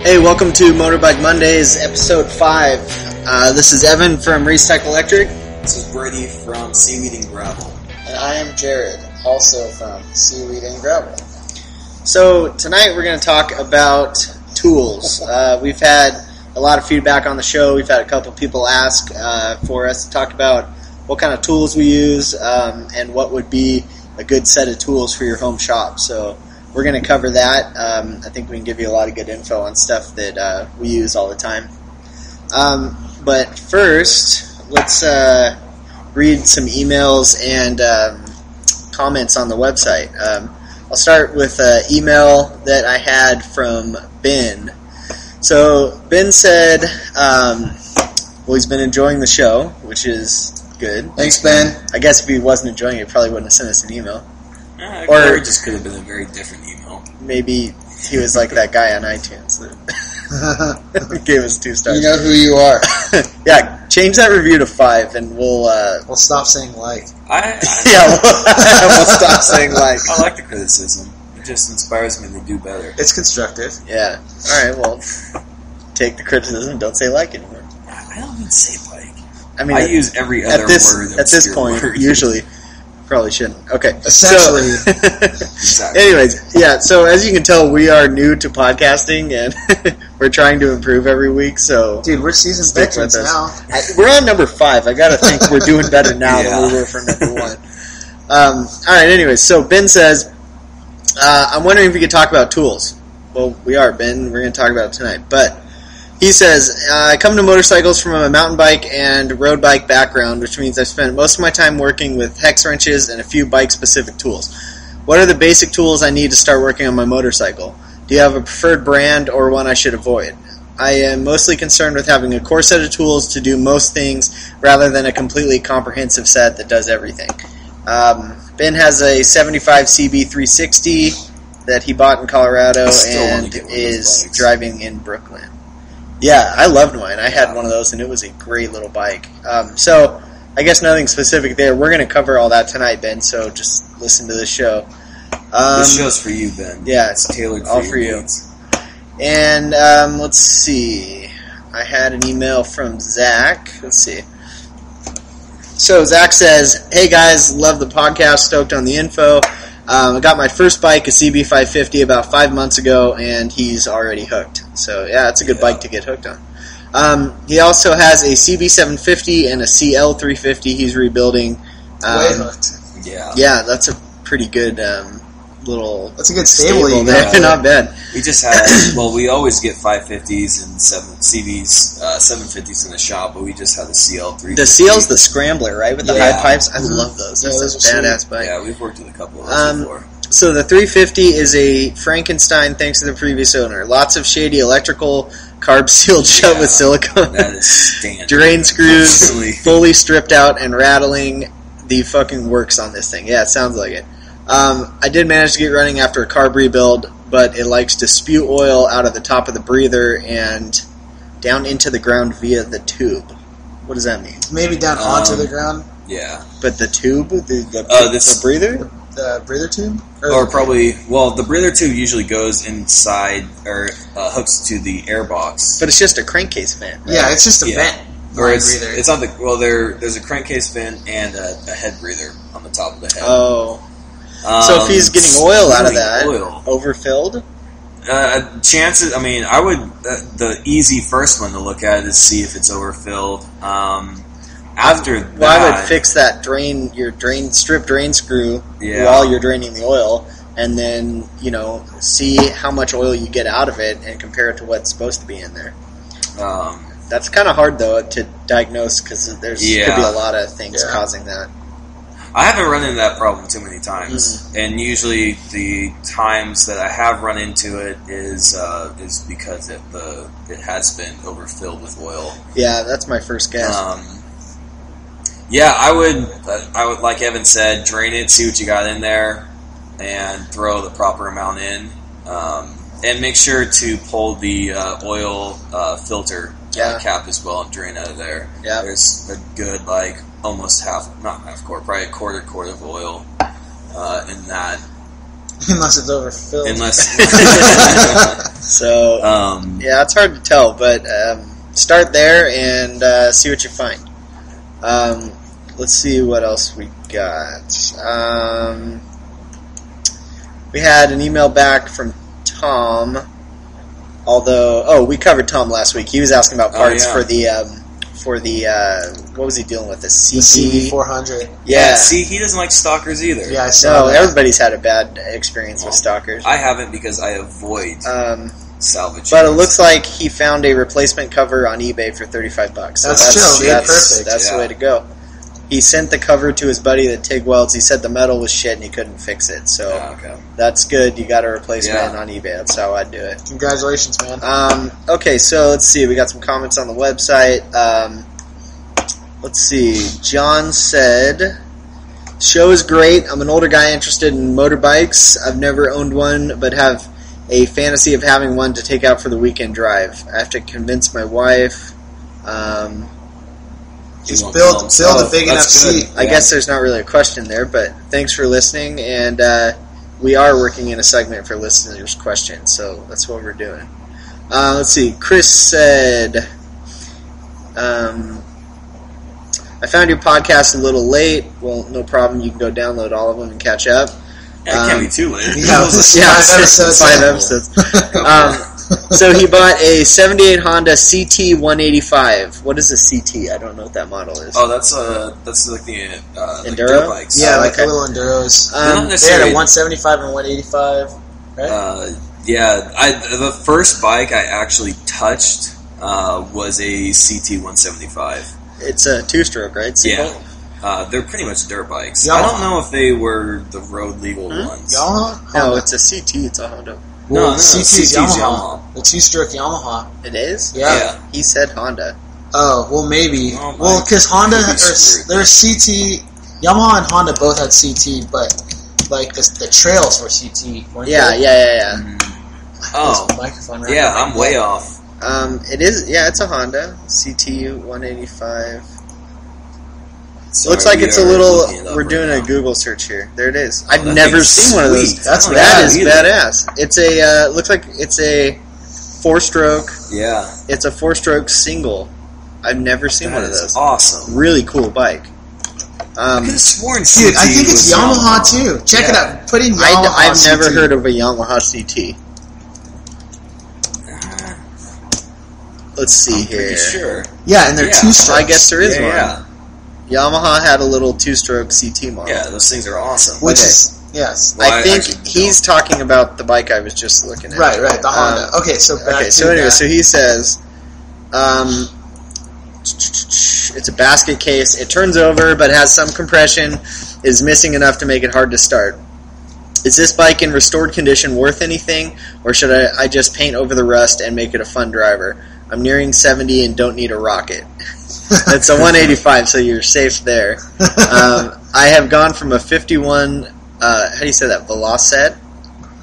Hey, welcome to Motorbike Mondays, episode 5. This is Evan from Recycle Electric. This is Brady from Seaweed and Gravel. And I am Jared, also from Seaweed and Gravel. So, tonight we're going to talk about tools. We've had a lot of feedback on the show. We've had a couple people ask for us to talk about what kind of tools we use and what would be a good set of tools for your home shop. So, we're going to cover that. I think we can give you a lot of good info on stuff that we use all the time. But first, let's read some emails and comments on the website. I'll start with an email that I had from Ben. So Ben said, he's been enjoying the show, which is good. Thanks, Ben. I guess if he wasn't enjoying it, he probably wouldn't have sent us an email. Or it just could have been a very different email. Maybe he was like that guy on iTunes that gave us 2 stars. You know who you are. Yeah, change that review to 5 and we'll stop saying like. We'll stop saying like. I like the criticism. It just inspires me to do better. It's constructive. Yeah. Alright, well, take the criticism, don't say like anymore. I don't even say like. I mean, I use every other word. At this point, usually. Probably shouldn't. Okay. Essentially. Exactly. Anyways, yeah, so as you can tell, we are new to podcasting, and we're trying to improve every week, so... Dude, we're seasoned veterans now. We're on number 5. I gotta think we're doing better now than we were for number 1. Alright, anyways, so Ben says, I'm wondering if we could talk about tools. Well, we are, Ben. We're going to talk about it tonight, but... He says, I come to motorcycles from a mountain bike and road bike background, which means I've spent most of my time working with hex wrenches and a few bike-specific tools. What are the basic tools I need to start working on my motorcycle? Do you have a preferred brand or one I should avoid? I am mostly concerned with having a core set of tools to do most things rather than a completely comprehensive set that does everything. Ben has a 75 CB360 that he bought in Colorado and is driving in Brooklyn. Yeah, I loved mine. I had one of those, and it was a great little bike. So, I guess nothing specific there. We're going to cover all that tonight, Ben, so just listen to the show. This show's for you, Ben. Yeah, it's tailored all for you. Needs. And, let's see. I had an email from Zach. Let's see. So, Zach says, hey, guys, love the podcast, stoked on the info. I got my first bike, a CB550, about 5 months ago, and he's already hooked. So, yeah, it's a good bike to get hooked on. He also has a CB750 and a CL350 he's rebuilding. Way hooked. Yeah, that's a pretty good little... That's a good stable you there. got. Not bad. We just had... we always get 550s and 750s in the shop, but we just had the CL350. The CL's the scrambler, right? With the high pipes? I love those. Yeah, That's a badass bike. Yeah, we've worked with a couple of those before. So the 350 is a Frankenstein thanks to the previous owner. Lots of shady electrical, carb sealed shut with silicone. That is standard. Drain screws fully stripped out and rattling the fucking works on this thing. Yeah, it sounds like it. I did manage to get running after a carb rebuild, but it likes to spew oil out of the top of the breather and down into the ground via the tube. What does that mean? Maybe down onto the ground. Yeah. But the tube? The breather? The breather tube? Or probably, the breather tube usually goes inside or hooks to the air box. But it's just a crankcase vent. Right? Yeah, it's just a vent. Or it's on the, there's a crankcase vent and a head breather on the top of the head. Oh. So if he's getting oil out of that, overfilled? Chances, I would, the easy first one to look at is see if it's overfilled. After that... Well, I would fix that strip drain screw while you're draining the oil, and then, see how much oil you get out of it and compare it to what's supposed to be in there. That's kind of hard, though, to diagnose, because there's could be a lot of things causing that. I haven't run into that problem too many times, and usually the times that I have run into it is because it has been overfilled with oil. Yeah, that's my first guess. I would, like Evan said, drain it, see what you got in there, and throw the proper amount in, and make sure to pull the oil filter cap as well and drain out of there. Yeah, there's a good almost not half quart, probably a quarter quart of oil in that Unless it's overfilled. So, yeah, it's hard to tell, but start there and see what you find. Let's see what else we got. We had an email back from Tom, although, we covered Tom last week. He was asking about parts for the, what was he dealing with? The CB400. Yeah. See, he doesn't like stalkers either. Yeah, I saw that. Everybody's had a bad experience with stalkers. I haven't because I avoid salvage. But it looks like he found a replacement cover on eBay for $35. So that's chill, dude. Perfect. That's the way to go. He sent the cover to his buddy that TIG welds. He said the metal was shit and he couldn't fix it. So that's good. You got a replacement on eBay. That's how I'd do it. Congratulations, man. Okay, so let's see. We got some comments on the website. Let's see. John said, show is great. I'm an older guy interested in motorbikes. I've never owned one, but have a fantasy of having one to take out for the weekend drive. I have to convince my wife. Just build a big enough seat. I guess there's not really a question there, but thanks for listening, and we are working in a segment for listeners' questions, so that's what we're doing. Let's see. Chris said, I found your podcast a little late. Well, no problem. You can go download all of them and catch up. Yeah, it can't be too late. Five episodes. So he bought a 78 Honda CT 185. What is a CT? I don't know what that model is. Oh, that's like the Enduro like bikes. Yeah, like the little Enduros. They had a 175 and 185, right? The first bike I actually touched was a CT 175. It's a two-stroke, right? Single? Yeah. They're pretty much dirt bikes. Yamaha. I don't know if they were the road legal ones. Yamaha? No, it's a CT. It's a Honda. Well, no, CT is CT's Yamaha. The two-stroke Yamaha. It is? Yeah. He said Honda. Oh, well, maybe. Oh, Well, because Honda, screwed. there's CT, Yamaha and Honda both had CT, but like the trails were CT, weren't Yeah. they? Oh. Microphone right Yeah, now. I'm way off. It is. Yeah, it's a Honda CT 185. Sorry, Looks like we it's a are little. looking it up We're right doing now. a Google search here. There it is. I've that never thing's seen one of those. sweet. That's That is either. badass. It's a. Looks like it's a four-stroke. Yeah. It's a four-stroke single. I've never seen one of That is those. awesome. Really cool bike. I could have sworn Dude, CT I think it's was Yamaha too. Check it out. Put in Yamaha I've never CT. heard of a Yamaha CT. Let's see I'm pretty here. sure. Yeah, and they're Yeah. two-strokes. I guess there is one. Yeah. Yamaha had a little two-stroke CT model. Yeah, those things are awesome. Which Okay. is, yes. Well, I I think actually he's talking about the bike I was just looking at. Right, the Honda. Okay, so back Okay, to so anyway, that. so he says, it's a basket case. It turns over, but has some compression. Is missing enough to make it hard to start. Is this bike in restored condition worth anything, or should I just paint over the rust and make it a fun driver? I'm nearing 70 and don't need a rocket. It's a 185, so you're safe there. I have gone from a 51, how do you say that, Velocet?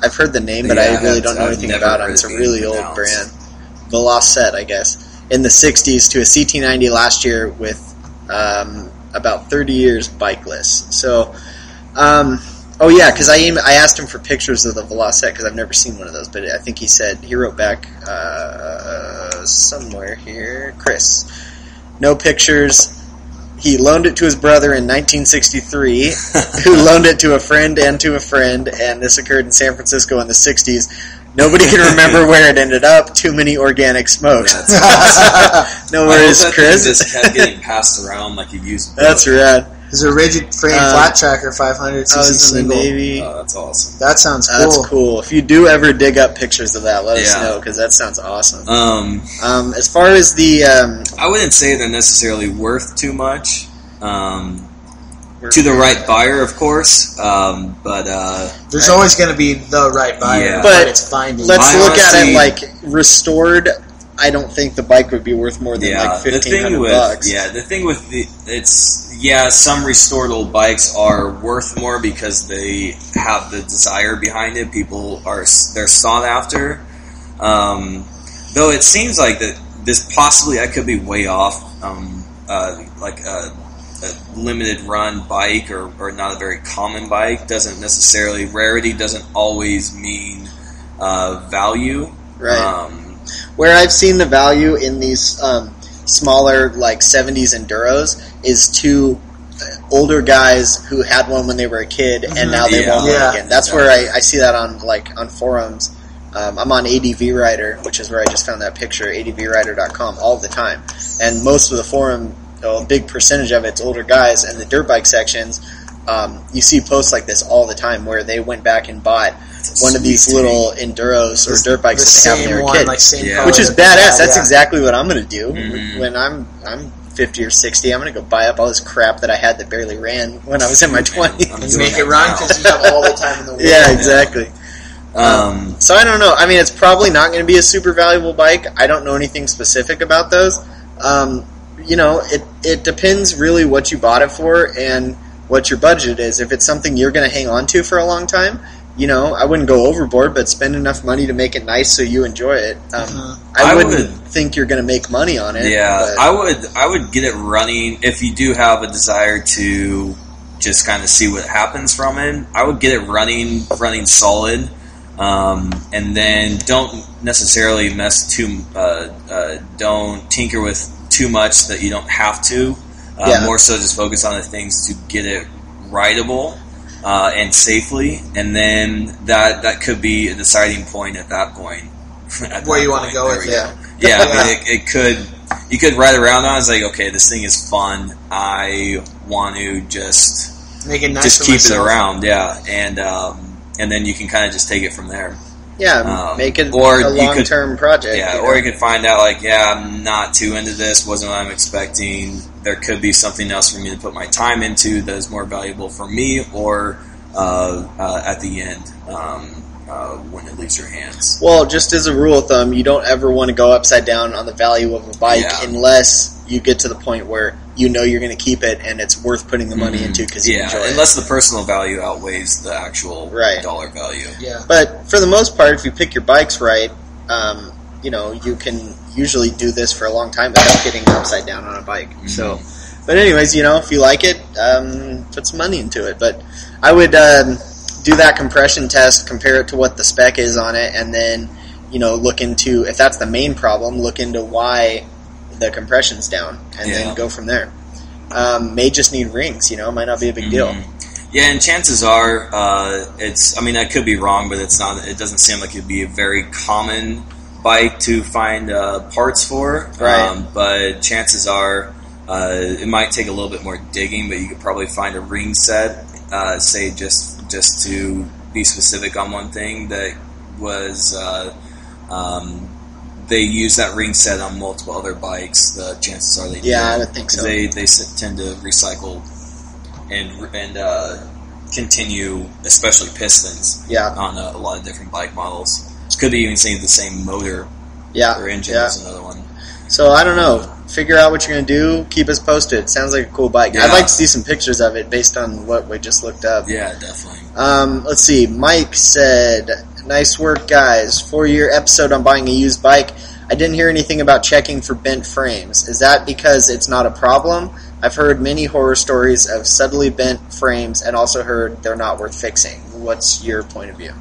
I've heard the name, but I really don't know anything about it. It's a really old brand. Velocet, I guess. In the 60s to a CT90 last year with about 30 years bikeless. So, because I asked him for pictures of the Velocet because I've never seen one of those, but I think he wrote back somewhere here, Chris. No pictures. He loaned it to his brother in 1963, who loaned it to a friend, and this occurred in San Francisco in the 60s. Nobody can remember where it ended up. Too many organic smokes. No worries, Chris. Just kept getting passed around like a used book. That's rad. There's a rigid frame flat tracker 500 I cc was in the single. Navy. Oh, that's awesome. That sounds cool. That's cool. If you do ever dig up pictures of that, let us Yeah. know, because that sounds awesome. As As far as the I wouldn't say they're necessarily worth too much. To the right buyer, of course. There's always going to be the right buyer, Yeah. but it's finding. let's I look at it honestly- like restored. I don't think the bike would be worth more than like $1,500. the thing with some restored old bikes are worth more because they have the desire behind it. They're sought after. Though it seems like that this possibly, I could be way off. a limited run bike or not a very common bike doesn't necessarily, rarity doesn't always mean value. Right. Where I've seen the value in these smaller, like 70s Enduros, is to older guys who had one when they were a kid and now they want one again. That's where I see that on forums. I'm on ADV Rider, which is where I just found that picture, advrider.com, all the time. And most of the forum, a big percentage of it's older guys, and the dirt bike sections, you see posts like this all the time where they went back and bought one of these little Enduros or dirt bikes that they have when they were kids, which is badass. That's exactly what I'm going to do. When I'm 50 or 60, I'm going to go buy up all this crap that I had that barely ran when I was in my 20s. And make it run because you have all the time in the world. Yeah, exactly. So I don't know. I mean, it's probably not going to be a super valuable bike. I don't know anything specific about those. It depends really what you bought it for and what your budget is. If it's something you're going to hang on to for a long time, I wouldn't go overboard, but spend enough money to make it nice so you enjoy it. I wouldn't think you're going to make money on it. Yeah, I would get it running if you do have a desire to just kind of see what happens from it. I would get it running solid, and then don't necessarily don't tinker with too much that you don't have to. More so just focus on the things to get it rideable. And safely, and then that could be a deciding point at that point. Where you want to go with it. Yeah, I mean, it could, you could ride around on it. It's like, okay, this thing is fun. I want to just make it nice, just keep it around, and then you can kind of just take it from there. Yeah, make it a long-term project. Yeah, or you could find out, like, I'm not too into this, wasn't what I'm expecting. There could be something else for me to put my time into that is more valuable for me, or at the end, when it leaves your hands. Well, just as a rule of thumb, you don't ever want to go upside down on the value of a bike unless you get to the point where you know you're going to keep it and it's worth putting the money into because you enjoy it. Unless the personal value outweighs the actual dollar value. Yeah. But for the most part, if you pick your bikes right, you can usually do this for a long time without getting upside down on a bike. So, but anyways, if you like it, put some money into it. But I would do that compression test, compare it to what the spec is on it, and then look into, if that's the main problem, look into why the compression's down, and then go from there. May just need rings, might not be a big deal. Yeah, and chances are, I could be wrong, but it doesn't seem like it'd be a very common bike to find parts for. Right. But chances are, it might take a little bit more digging, but you could probably find a ring set, say just to be specific on one thing, that was they use that ring set on multiple other bikes. The chances are they do. Yeah, I would think so. They tend to recycle and continue, especially pistons, on a lot of different bike models. Could be even saying the same motor or engine is another one. So I don't know. Figure out what you're going to do. Keep us posted. Sounds like a cool bike. I'd like to see some pictures of it based on what we just looked up. Yeah, definitely. Let's see. Mike said, "Nice work, guys. 4-year episode on buying a used bike. I didn't hear anything about checking for bent frames. Is that because it's not a problem? I've heard many horror stories of subtly bent frames and also heard they're not worth fixing. What's your point of view?"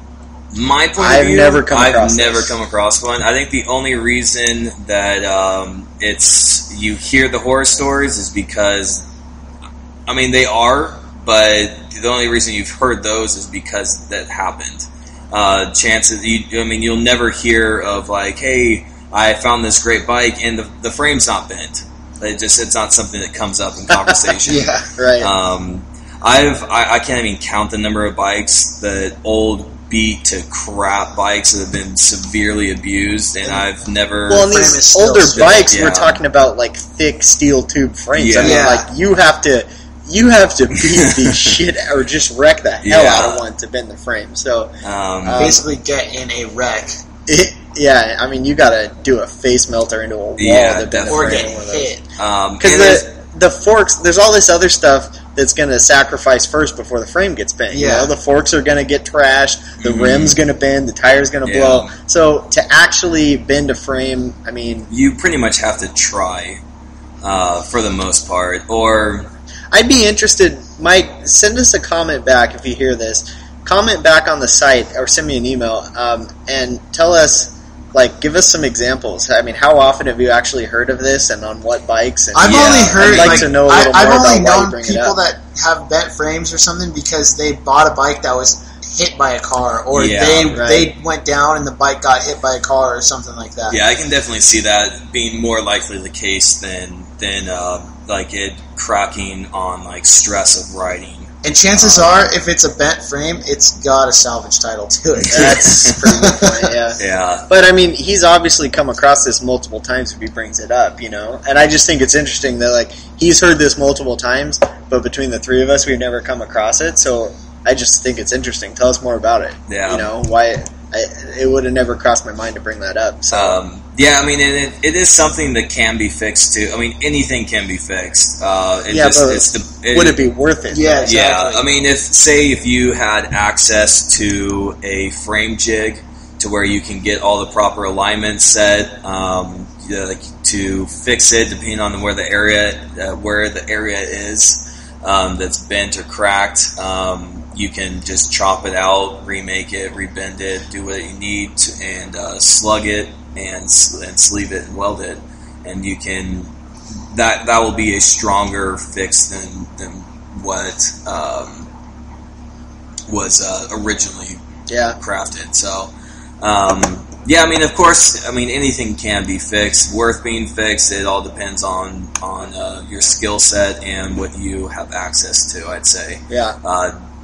My point of view, I've never come across one. I think the only reason that you hear the horror stories is because, they are, but the only reason you've heard those is because that happened. You'll never hear of like, hey, I found this great bike and the frame's not bent. It's not something that comes up in conversation. Yeah, right. I can't even count the number of bikes that old beat to crap bikes that have been severely abused, and I've never. Well, in these older bikes, we're talking about like thick steel tube frames. Like you have to beat the shit or just wreck the hell out of one to bend the frame. So basically, get in a wreck. You got to do a face melter into a wall to bend the frame. Or get hit. Because the forks, there's all this other stuff that's going to sacrifice first before the frame gets bent. Yeah. The forks are going to get trashed, the rim's going to bend, the tire's going to blow. So to actually bend a frame, you pretty much have to try for the most part. Or I'd be interested. Mike, send us a comment back if you hear this. Comment back on the site or send me an email and tell us, like, give us some examples. I mean, how often have you actually heard of this and on what bikes? And I've only heard, I'd like to know a little I've more only about why you known bring it people up. that have bent frames or something because they bought a bike that was hit by a car, or they went down and the bike got hit by a car or something like that. Yeah, I can definitely see that being more likely the case than like it cracking on like stress of riding. And chances are, if it's a bent frame, it's got a salvage title to it. That's a pretty good point, yeah. Yeah. But, I mean, he's obviously come across this multiple times if he brings it up, you know? And I just think it's interesting that, like, he's heard this multiple times, but between the three of us, we've never come across it, so I just think it's interesting. Tell us more about it. Yeah. You know, why... it would have never crossed my mind to bring that up. So. Yeah, I mean, it is something that can be fixed too. I mean, anything can be fixed. Would it be worth it? Yeah, exactly. Yeah. I mean, if you had access to a frame jig to where you can get all the proper alignments set, to fix it depending on where the area is that's bent or cracked. You can just chop it out, remake it, rebend it, do what you need to, and slug it and sleeve it and weld it, and you can that will be a stronger fix than what was originally crafted. So yeah, I mean, of course, I mean anything can be fixed, worth being fixed. It all depends on your skill set and what you have access to, I'd say. Yeah.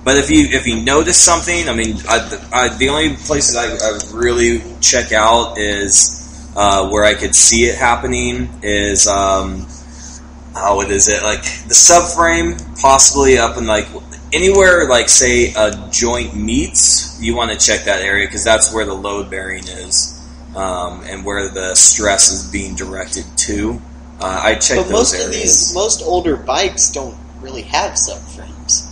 But if you notice something, I mean, the only places I would really check out is where I could see it happening is what is it, like the subframe, possibly up in like anywhere like say a joint meets. You want to check that area because that's where the load bearing is and where the stress is being directed to. I check those areas. Most older bikes don't really have subframes.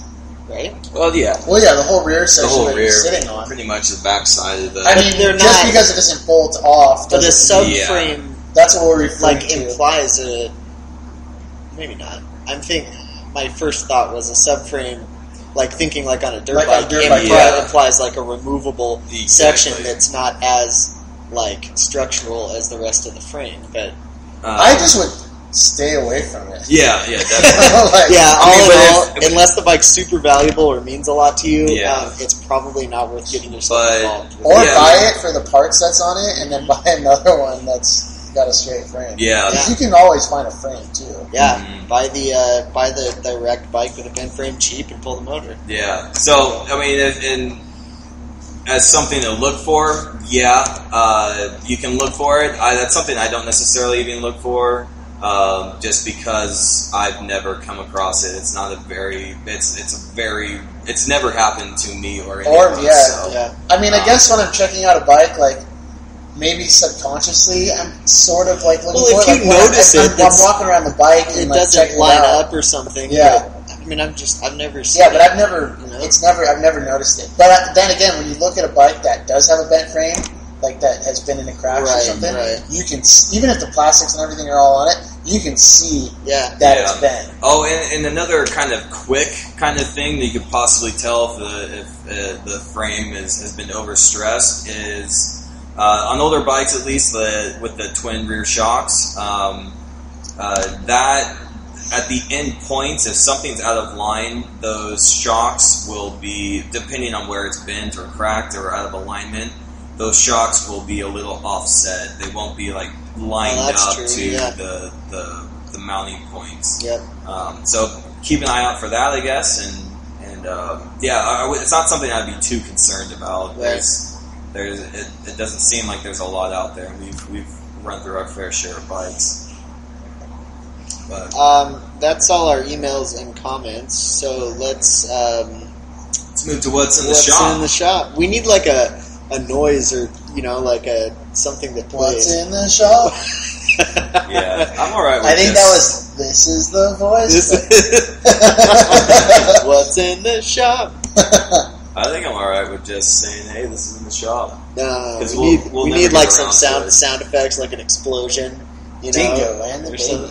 Right? Well, yeah. The whole rear section that you're sitting on. Pretty much the backside of the... I mean, they're just not, because it doesn't bolt off... But a subframe... That's what we're referring to. Implies a... Maybe not. I'm thinking... My first thought was a subframe, like thinking like on a dirt bike, implies like a removable section that's not as, like, structural as the rest of the frame, but... I just would... stay away from it. Yeah, definitely. Unless the bike's super valuable or means a lot to you, it's probably not worth getting yourself involved with. Or buy it for the parts that's on it, and then buy another one that's got a straight frame. Yeah. You can always find a frame, too. Yeah, buy the wrecked bike with a bent frame cheap and pull the motor. Yeah. So, I mean, as something to look for, you can look for it. That's something I don't necessarily even look for. Just because I've never come across it. It's not a very. It's never happened to me or anyone. I mean, I guess when I'm checking out a bike, like maybe subconsciously, I'm sort of like looking for it. If you notice it, I'm walking around the bike and it like, doesn't line up or something. Yeah. I mean, I've never seen. Yeah, but I've never. You know? I've never noticed it. But then again, when you look at a bike that does have a bent frame, like that has been in a crash or something, you can, even if the plastics and everything are all on it, you can see that it's bent. Oh, and another kind of quick kind of thing that you could possibly tell if the frame has been overstressed is on older bikes, at least with the twin rear shocks, that at the end points, if something's out of line, those shocks will be, depending on where it's bent or cracked or out of alignment, those shocks will be a little offset. They won't be like lined up to the mounting points. Yep. So keep an eye out for that, I guess. And it's not something I'd be too concerned about. Right. It doesn't seem like there's a lot out there. We've run through our fair share of bikes. But that's all our emails and comments. So let's move to what's in the shop. What's in the shop? We need like a noise or like a something that plays. What's in the shop? Yeah, I'm alright with I think that was This Is the Voice. What's in the shop? I think I'm alright with just saying, hey, this is in the shop. No, we'll we need like some sound effects, like an explosion. Dingo and the baby.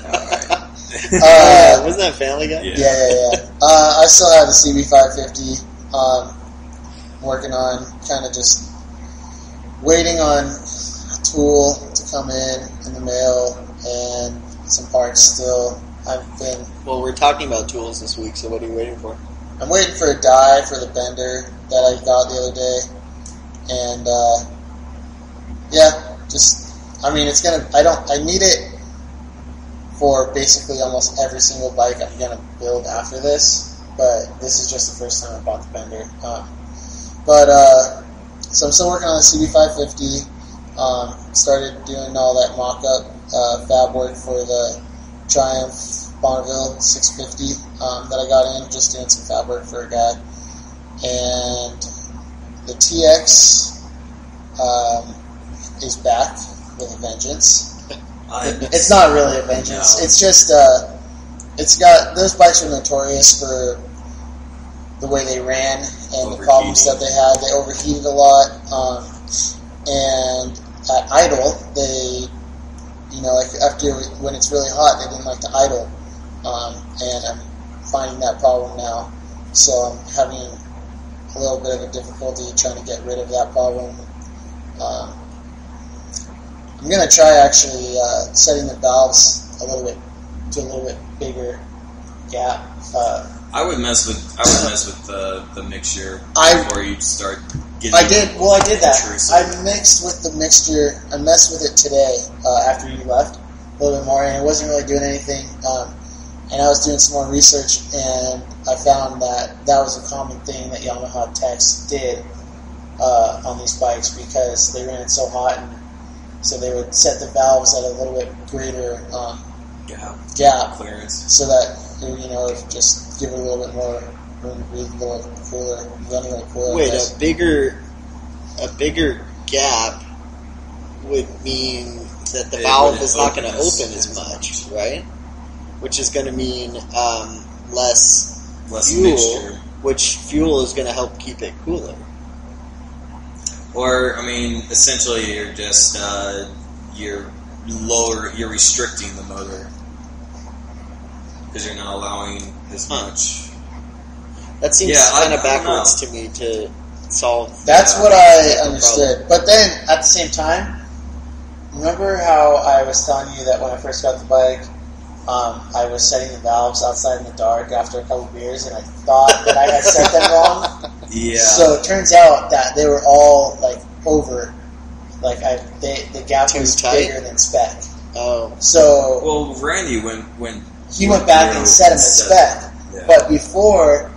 Alright. Wasn't that Family Guy? Yeah. I still have the CB550. Working on kind of just waiting on a tool to come in the mail and some parts still. Well, we're talking about tools this week, so what are you waiting for? I'm waiting for a die for the bender that I got the other day. And, I need it for basically almost every single bike I'm going to build after this, but this is just the first time I bought the bender. So I'm still working on the CB550. Started doing all that mock-up fab work for the Triumph Bonneville 650 that I got in, just doing some fab work for a guy. And the TX is back with a vengeance. It's not really a vengeance. No. It's just those bikes are notorious for the way they ran and the problems that they had. They overheated a lot, and at idle, after when it's really hot, they didn't like to idle, and I'm finding that problem now. So I'm having a little bit of a difficulty trying to get rid of that problem. I'm going to try actually setting the valves a little bit bigger gap. I would mess with the mixture before you start getting. I did that. I mixed with the mixture. I messed with it today after you left a little bit more, and it wasn't really doing anything. And I was doing some more research, and I found that was a common thing that Yamaha techs did on these bikes because they ran so hot, and so they would set the valves at a little bit greater gap clearance, so that just give it a little bit more room to breathe, a little cooler, run a little cooler. Wait, a bigger gap would mean that the valve is not going to open as much, right? Which is going to mean less fuel, mixture. Which fuel is going to help keep it cooler. Or, essentially you're just, you're restricting the motor. Because you're not allowing as much. That seems kind of backwards to me to solve. That's what I understood. But then, at the same time, remember how I was telling you that when I first got the bike, I was setting the valves outside in the dark after a couple of beers, and I thought that I had set them wrong. Yeah. So it turns out that they were all over. The gap was bigger than spec. Oh. So. Well, Randy when he went back and set him at spec, but before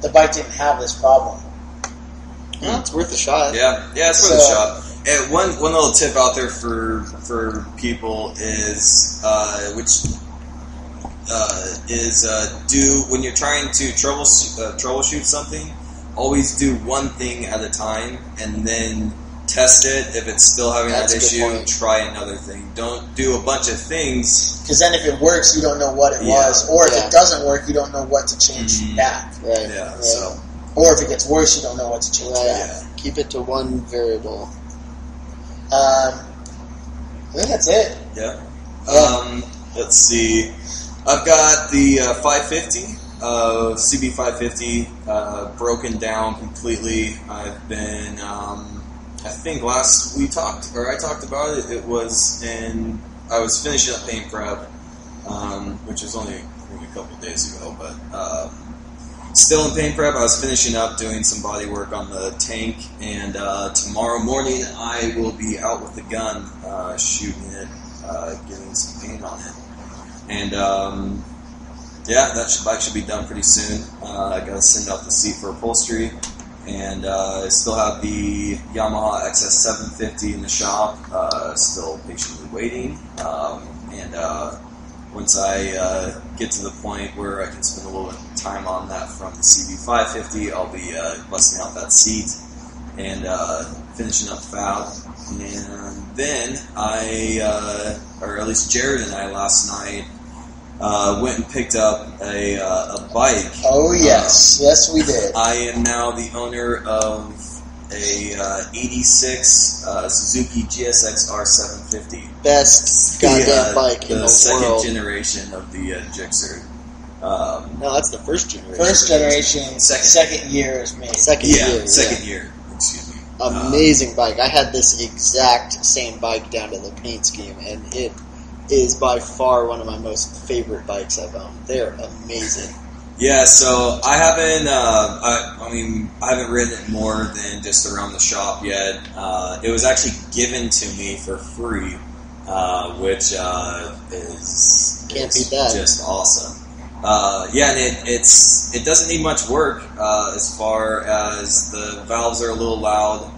the bike didn't have this problem. Yeah, it's worth a shot. Yeah, it's worth a shot. And one little tip out there for people is do when you're trying to troubleshoot something, always do one thing at a time and then test it. If it's still having that issue, try another thing. Don't do a bunch of things. Because then if it works, you don't know what it was. Or if it doesn't work, you don't know what to change back. Right. Yeah. Right. So. Or if it gets worse, you don't know what to change back. Yeah. Keep it to one variable. I think that's it. Yeah. Let's see. I've got the 550, CB550, broken down completely. I've been... I think last I talked about it. It was I was finishing up paint prep, which was only maybe a couple of days ago, but still in paint prep. I was finishing up doing some body work on the tank, and tomorrow morning I will be out with the gun, shooting it, getting some paint on it, and that bike should be done pretty soon. I got to send out the seat for upholstery. And I still have the Yamaha XS750 in the shop, still patiently waiting. And once I get to the point where I can spend a little bit of time on that from the CB550, I'll be busting out that seat and finishing up fab. And then or at least Jared and I last night, went and picked up a bike. Oh, yes. Yes, we did. I am now the owner of a 86 Suzuki GSX R750. Best goddamn bike in the world. The second generation of the Gixxer. No, that's the first generation. First generation, second year is made. Second year. Excuse me. Amazing bike. I had this exact same bike down to the paint scheme, and it is by far one of my most favorite bikes I've owned. They're amazing. Yeah, so I haven't. I haven't ridden it more than just around the shop yet. It was actually given to me for free, which is can't beat that. Just awesome. Yeah, and it doesn't need much work as far as the valves are a little loud,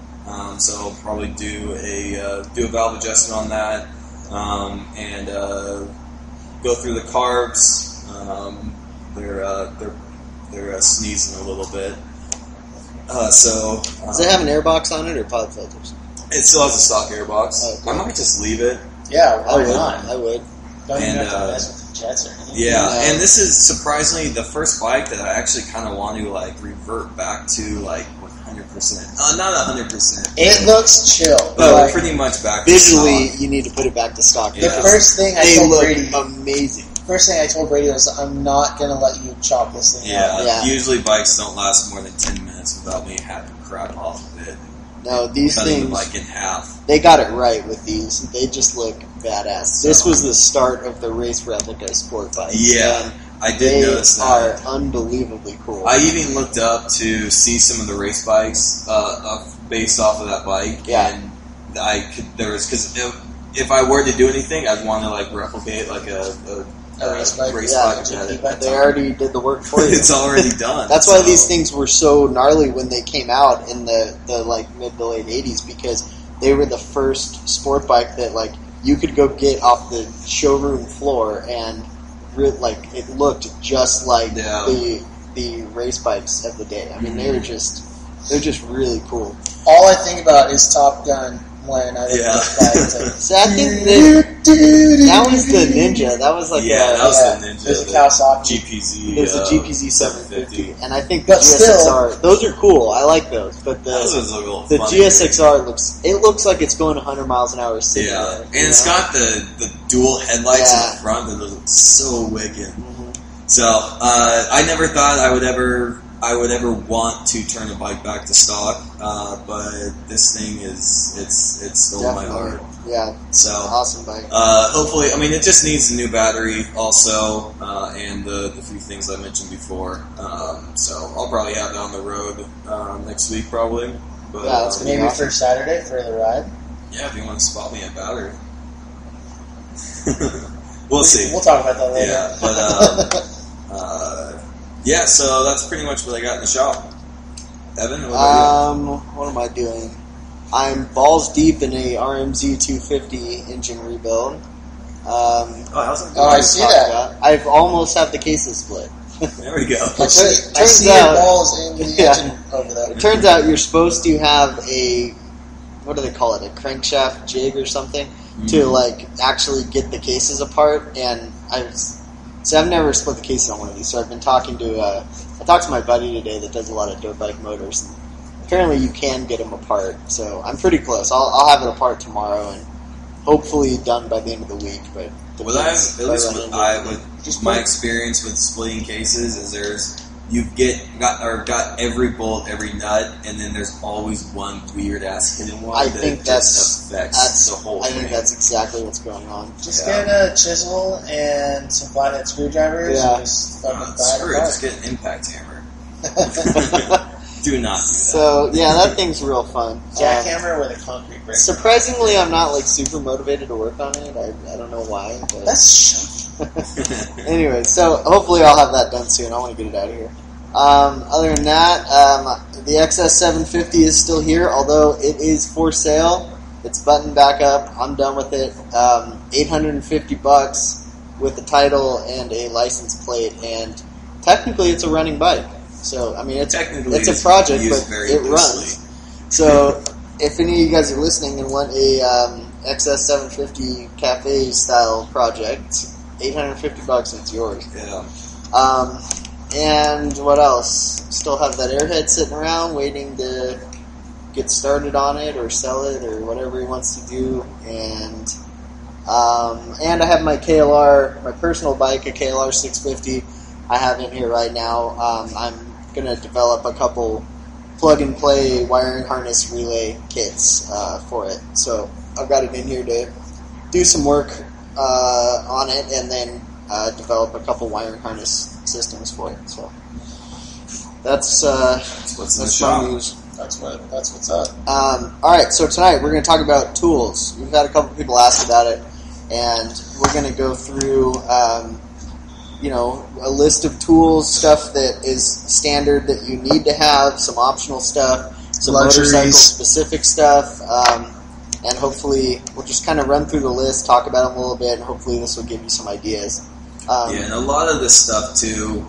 so I'll probably do a valve adjustment on that, and go through the carbs. They're sneezing a little bit. Does it have an airbox on it or pod filters? It still has a stock airbox. Oh, okay. I might just leave it. Yeah, why not? I would. Don't even have to mess with the jets or anything. Yeah, and this is surprisingly the first bike that I actually kind of want to revert back to 100%. Not 100%. It looks chill. But pretty much back visually, to stock. You need to put it back to stock. The first thing I told Brady, amazing. First thing I told Brady was, I'm not going to let you chop this thing out. Yeah, usually bikes don't last more than 10 minutes without me having crap off of it. No, these things, them in half. They got it right with these. They just look badass. This was the start of the race replica sport bikes. Yeah, I did notice that. They are unbelievably cool. I even looked up to see some of the race bikes based off of that bike. Yeah. And because if I were to do anything, I'd want to replicate a race bike. They already did the work for you. It's already done. That's why these things were so gnarly when they came out in the mid to late 80s, because they were the first sport bike that you could go get off the showroom floor and it looked just like the race bikes of the day. I mean, they're just really cool. All I think about is Top Gun when I look at this bike. So I think that was the Ninja. That was that was the Ninja. There's a Kawasaki GPZ. There's a GPZ 750, and I think the but GSXR. Still, those are cool. I like those, but the GSXR looks like it's going 100 miles an hour. Sitting there, and it's got the dual headlights in the front that look so wicked. Mm-hmm. So I never thought I would ever want to turn a bike back to stock, but this thing it's stole my heart. Yeah, so awesome bike. Hopefully, it just needs a new battery also, and the few things I mentioned before. So I'll probably have it on the road next week, probably. But that's maybe awesome. For Saturday for the ride. Yeah, if you want to spot me a battery, we'll see. We'll talk about that later. Yeah, but. Yeah, so that's pretty much what I got in the shop. Evan, what about you? What am I doing? I'm balls deep in a RMZ 250 engine rebuild. I see that. I've almost had the cases split. There we go. I see your balls in the engine over there. It turns out you're supposed to have a, what do they call it, a crankshaft jig or something, to actually get the cases apart, and I've never split the cases on one of these, so I've been talking to I talked to my buddy today that does a lot of dirt bike motors, and apparently you can get them apart, so I'm pretty close. I'll have it apart tomorrow and hopefully done by the end of the week. But my experience with splitting cases is you've got every bolt, every nut, and then there's always one weird ass hidden one. I think that's the whole thing. I think that's exactly what's going on. Just get a chisel and some flathead screwdrivers. Yeah. And just get an impact hammer. Do not do that. So that thing's real fun. Jackhammer with a concrete brick. Surprisingly, I'm not super motivated to work on it. I don't know why. But that's shocking. Anyway, so hopefully I'll have that done soon. I want to get it out of here. Other than that, the XS750 is still here, although it is for sale. It's buttoned back up. I'm done with it. $850 with the title and a license plate, and technically it's a running bike. So it's a project, but it runs. So if any of you guys are listening and want a XS750 cafe style project, $850, it's yours. Yeah. And what else? Still have that airhead sitting around waiting to get started on it or sell it or whatever he wants to do. And I have my KLR, my personal bike, a KLR 650. I have in here right now. I'm going to develop a couple plug-and-play wiring harness relay kits for it. So I've got it in here to do some work on it and then develop a couple wiring harness systems for it. So that's my news. That's what's up. All right, so tonight we're going to talk about tools. We've had a couple people ask about it, and we're going to go through, a list of tools, stuff that is standard that you need to have, some optional stuff, some motorcycle-specific stuff, and hopefully we'll just kind of run through the list, talk about them a little bit, and hopefully this will give you some ideas. And a lot of this stuff too,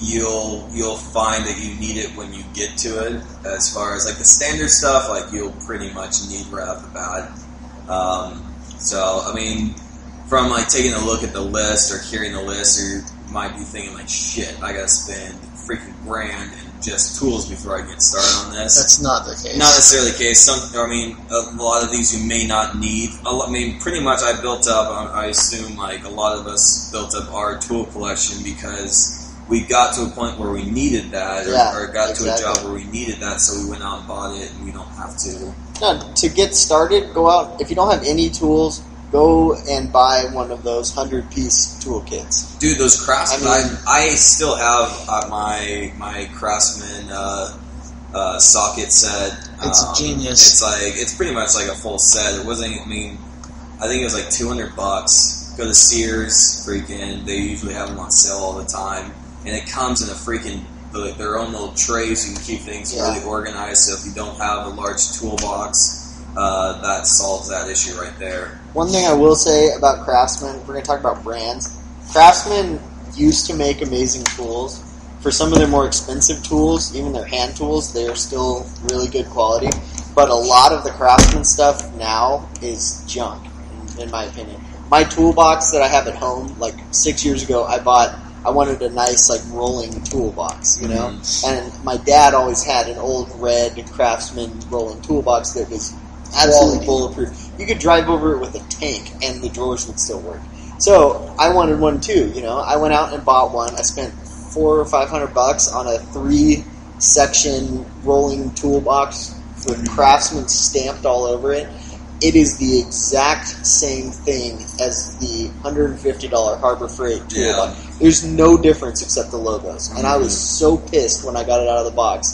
you'll find that you need it when you get to it. As far as like the standard stuff, like you'll pretty much need right off the bat. So I mean, from like taking a look at the list or hearing the list, or you might be thinking like, shit, I gotta spend freaking $1,000 in just tools before I get started on this. That's not the case. Not necessarily the case. A lot of these you may not need. Pretty much I built up, I assume like a lot of us built up our tool collection because we got to a point where we needed that, or got to a job where we needed that, so we went out and bought it, and we don't have to. No, to get started, go out. If you don't have any tools, go and buy one of those 100-piece tool kits. Dude, those Craftsman, I still have my Craftsman socket set. It's genius. It's pretty much like a full set. It wasn't. I think it was like $200. Go to Sears, freaking. They usually have them on sale all the time. And it comes in a freaking their own little tray, so you can keep things really organized. So if you don't have a large toolbox, that solves that issue right there. One thing I will say about Craftsman, we're going to talk about brands. Craftsman used to make amazing tools. For some of their more expensive tools, even their hand tools, they are still really good quality. But a lot of the Craftsman stuff now is junk, in my opinion. My toolbox that I have at home, like 6 years ago, I wanted a nice, like, rolling toolbox, you know? Mm-hmm. And my dad always had an old red Craftsman rolling toolbox that was absolutely bulletproof. You could drive over it with a tank, and the drawers would still work. So I wanted one too, you know? I went out and bought one. I spent $400 or $500 on a 3-section rolling toolbox with Craftsman stamped all over it. It is the exact same thing as the $150 Harbor Freight toolbox. Yeah. There's no difference except the logos. And I was so pissed when I got it out of the box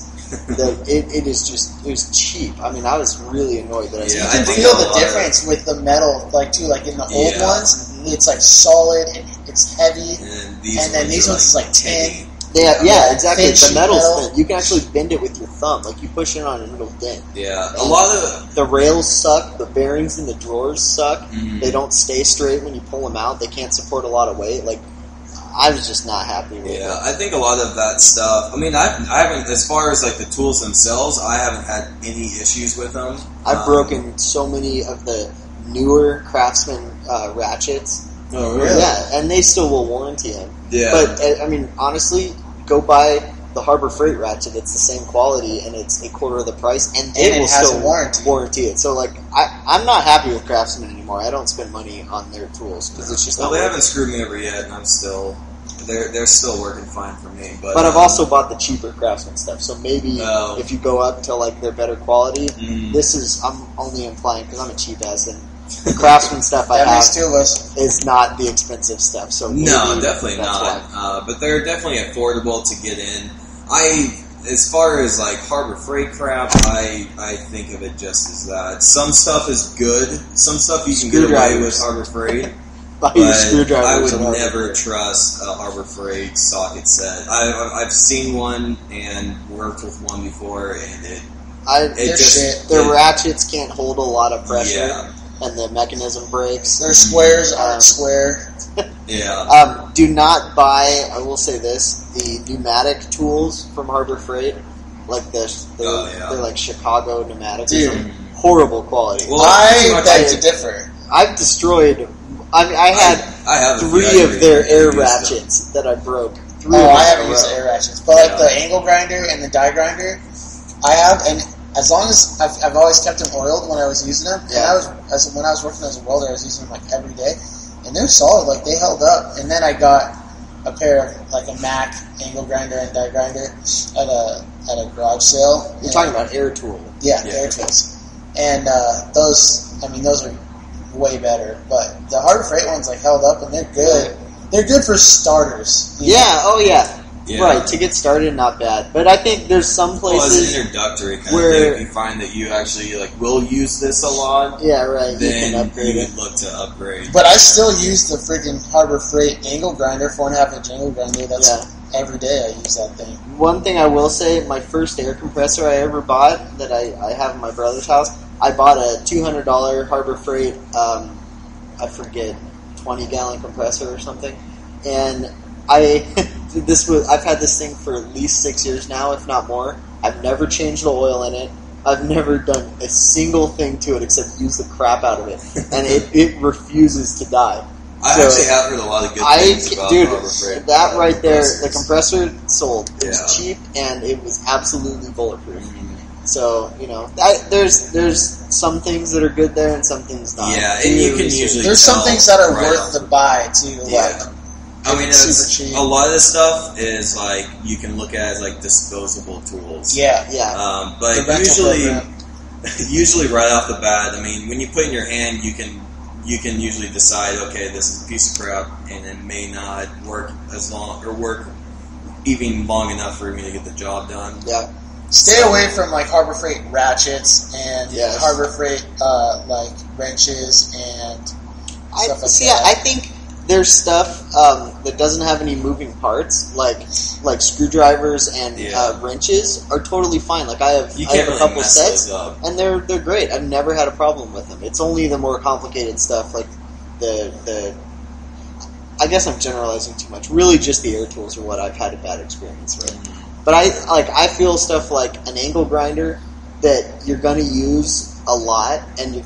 that it was cheap. I mean, I was really annoyed that you can feel the difference with the metal, like too, like in the old ones, it's like solid and it's heavy, and then these ones is like tin. Yeah, exactly. The metal's thin. You can actually bend it with your thumb. Like, you push it on and it'll dent. Yeah. And a lot of the rails suck. The bearings in the drawers suck. Mm-hmm. They don't stay straight when you pull them out. They can't support a lot of weight. Like, I was just not happy with it. Yeah, I think a lot of that stuff... I mean, I haven't... As far as, like, the tools themselves, I haven't had any issues with them. I've broken so many of the newer Craftsman ratchets. Oh, really? Yeah, and they still will warranty them. Yeah. But, I mean, honestly, go buy the Harbor Freight ratchet. It's the same quality, and it's a quarter of the price, and they will still warranty it. So, like, I'm not happy with Craftsman anymore. I don't spend money on their tools, because it's just not they haven't screwed me over yet, and I'm still... They're still working fine for me. But I've also bought the cheaper Craftsman stuff, so maybe if you go up to, like, their better quality, this is... I'm only implying, because I'm a cheap ass, and the Craftsman stuff I have is not the expensive stuff. So no, definitely not. But they're definitely affordable to get in. As far as like Harbor Freight crap, I think of it just as that. Some stuff is good. Some stuff you can get away with Harbor Freight. But I would never trust a Harbor Freight socket set. I've seen one and worked with one before, and their ratchets can't hold a lot of pressure. Yeah. And the mechanism breaks. Their squares aren't square. Yeah. Do not buy, I will say this, the pneumatic tools from Harbor Freight. Like they're like Chicago pneumatics. Dude. Horrible quality. Well, I beg to differ. I've destroyed... I had 3 of their air ratchets that I broke. I haven't used the air ratchets. But like the angle grinder and the die grinder... I have, and as long as I've always kept them oiled when I was using them. Yeah. And when I was working as a welder, I was using them like every day, and they're solid. Like they held up. And then I got a pair of like a Mac angle grinder and die grinder at a garage sale. You're talking about air tool. Yeah, air tools. And those are way better. But the Harbor Freight ones like held up, and they're good. They're good for starters. Yeah. Oh yeah. Yeah. Right, to get started, not bad. But I think there's some places as an introductory kind of thing, if you find that you actually will use this a lot, yeah, right, then you can upgrade you would look to upgrade. But I still use the freaking Harbor Freight angle grinder, 4.5-inch angle grinder. That's every day I use that thing. One thing I will say, my first air compressor I ever bought that I have in my brother's house, I bought a $200 Harbor Freight, I forget, 20-gallon compressor or something, and I've had this thing for at least 6 years now, if not more. I've never changed the oil in it. I've never done a single thing to it except use the crap out of it, and it refuses to die. I actually have heard a lot of good things about Harbor Freight. That right there, the compressor sold. It was cheap, and it was absolutely bulletproof. Mm-hmm. So, there's some things that are good there and some things not. Yeah, and you can usually there's some things that are worth the buy, too. Yeah. A lot of this stuff is you can look at as disposable tools. Yeah. But usually right off the bat, when you put in your hand, you can usually decide, okay, this is a piece of crap, and it may not work as long or work even long enough for me to get the job done. Yeah. Stay away from Harbor Freight ratchets and Harbor Freight wrenches and stuff like that. I think there's stuff that doesn't have any moving parts, like screwdrivers and wrenches are totally fine. I have a couple sets, and they're great. I've never had a problem with them. It's only the more complicated stuff, like the. I guess I'm generalizing too much. Really, just the air tools are what I've had a bad experience with. But I feel stuff like an angle grinder that you're going to use a lot, and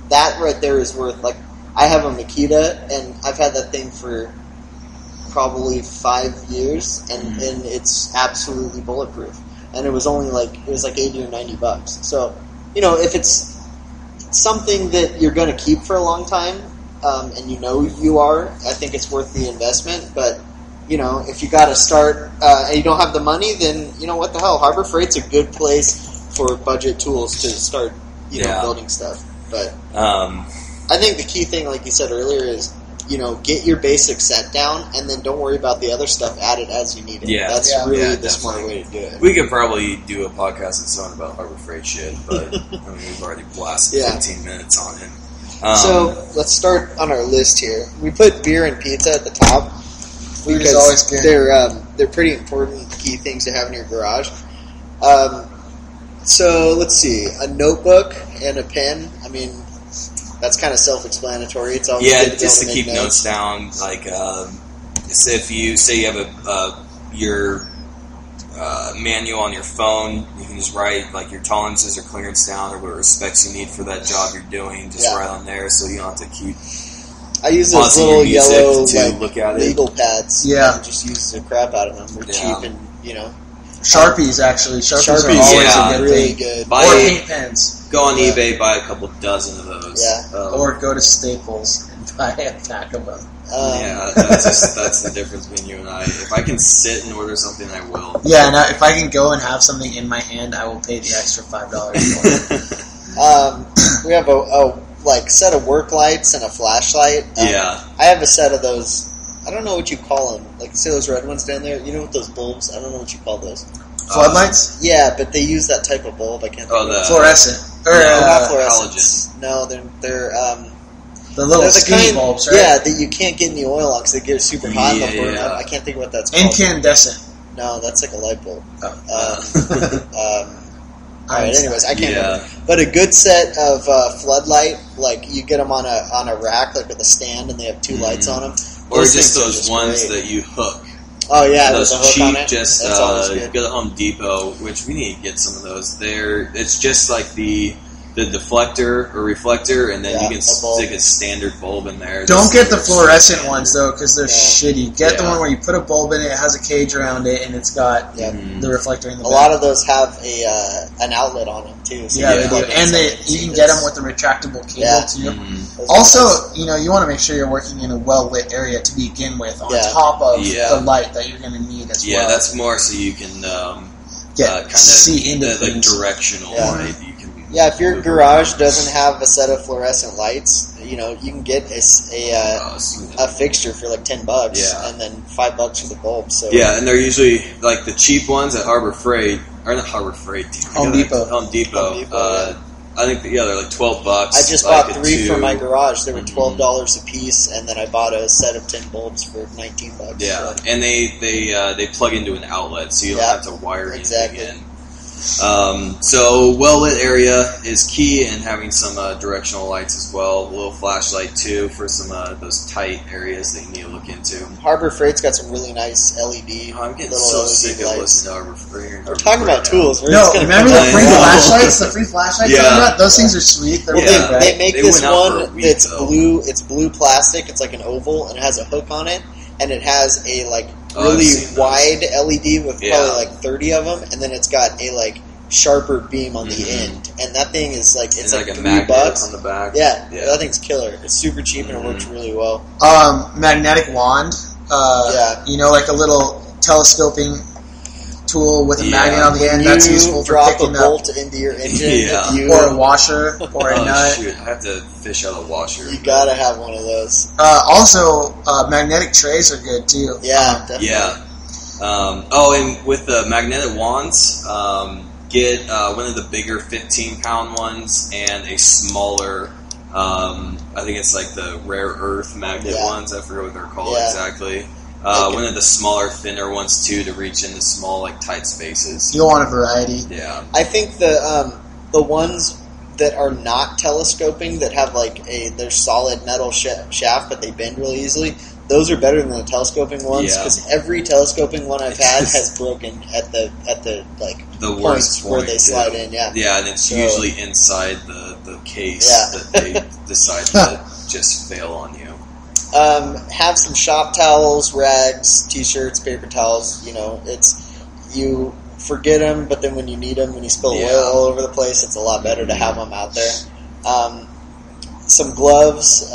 that right there is worth I have a Makita, and I've had that thing for probably 5 years, and it's absolutely bulletproof. And it was only $80 or $90. So, if it's something that you're going to keep for a long time, and you are, I think it's worth the investment. But if you got to start and you don't have the money, then what the hell? Harbor Freight's a good place for budget tools to start, building stuff. But I think the key thing, like you said earlier, is get your basic set down, and then don't worry about the other stuff. Add it as you need it. Yeah, that's really the smart way to do it. We could probably do a podcast its own about Harbor Freight shit, but we've already blasted 15 minutes on it. So let's start on our list here. We put beer and pizza at the top because always good. They're pretty important key things to have in your garage. So let's see, a notebook and a pen. That's kind of self-explanatory. It's always good just to keep notes down. So if you say you have your manual on your phone, you can just write your tolerances or clearance down, or what specs you need for that job you're doing. Just write on there, so you don't have to keep. I use those little yellow look at legal pads. Yeah, and just use the crap out of them. They're cheap and Sharpies are always a good really thing. Good. Or paint pens. Go on eBay, buy a couple dozen of those. Yeah. Or go to Staples and buy a pack of them. That's the difference between you and I. If I can sit and order something, I will. Yeah, and if I can go and have something in my hand, I will pay the extra $5 for it. We have a set of work lights and a flashlight. I have a set of those. I don't know what you call them. See those red ones down there? You know what those bulbs? I don't know what you call those. Floodlights? Yeah, but they use that type of bulb. I can't think of it. Fluorescent. Not fluorescent. No, they're the little skinny bulbs, right? Yeah, that you can't get any oil on because they get super hot and they'll burn up. I can't think of what that's called. Incandescent. No, that's like a light bulb. Oh. Alright, anyways, I can't remember. But a good set of floodlight, you get them on a rack, with a stand, and they have two lights on them. Or just those ones that you hook. Oh yeah, those with the cheap. Hook on it. Just go to Home Depot, which we need to get some of those. It's just the deflector or reflector, and then you can stick a standard bulb in there. Don't get the fluorescent ones though, because they're shitty. Get the one where you put a bulb in it, it has a cage around it, and it's got the reflector in the back. A lot of those have an outlet on them too. So they do, and you can get them with a retractable cable too. Also, you want to make sure you're working in a well-lit area to begin with, on top of the light that you're going to need as well. Yeah, that's more so you can kind of see into the directional light. Yeah, if your garage doesn't have a set of fluorescent lights, you can get a fixture for like $10, and then $5 for the bulb. So and they're usually like the cheap ones at Harbor Freight, or not Harbor Freight, Home Depot. I think they're like $12. I just bought 3 for my garage. They were $12 a piece, and then I bought a set of 10 bulbs for $19. Yeah, and they plug into an outlet, so you don't have to wire anything in. So well-lit area is key, and having some directional lights as well. A little flashlight too for some those tight areas that you need to look into. Harbor Freight's got some really nice LED. I'm getting so sick of listening to Harbor Freight. We're talking about tools. Remember the free flashlights? The free flashlights? Yeah. Those things are sweet. They're they make this one that's blue. It's blue plastic. It's like an oval, and it has a hook on it, and it has a really wide LED with probably like 30 of them, and then it's got a sharper beam on the end, and that thing is it's like a $3 on the back. Yeah, that thing's killer. It's super cheap and it works really well. Magnetic wand. Like a little telescoping tool with a magnet on the end. That's useful for picking up. Drop a bolt into your engine, or a washer, or a nut. Shoot, I have to fish out a washer. You gotta have one of those. Also, magnetic trays are good too. Yeah, definitely. Yeah. And with the magnetic wands, get one of the bigger 15-pound ones and a smaller, I think it's like the rare earth magnet ones. I forget what they're called exactly. One of the smaller, thinner ones too, to reach into small, tight spaces. You'll want a variety. Yeah. I think the ones that are not telescoping, that have they're solid metal shaft, but they bend really easily. Those are better than the telescoping ones, because every telescoping one I've had has broken at the the points where they slide in. Yeah, and it's usually inside the case that they decide to just fail on you. Have some shop towels, rags, t-shirts, paper towels. You forget them, but then when you need them, when you spill oil all over the place, it's a lot better to have them out there. Some gloves.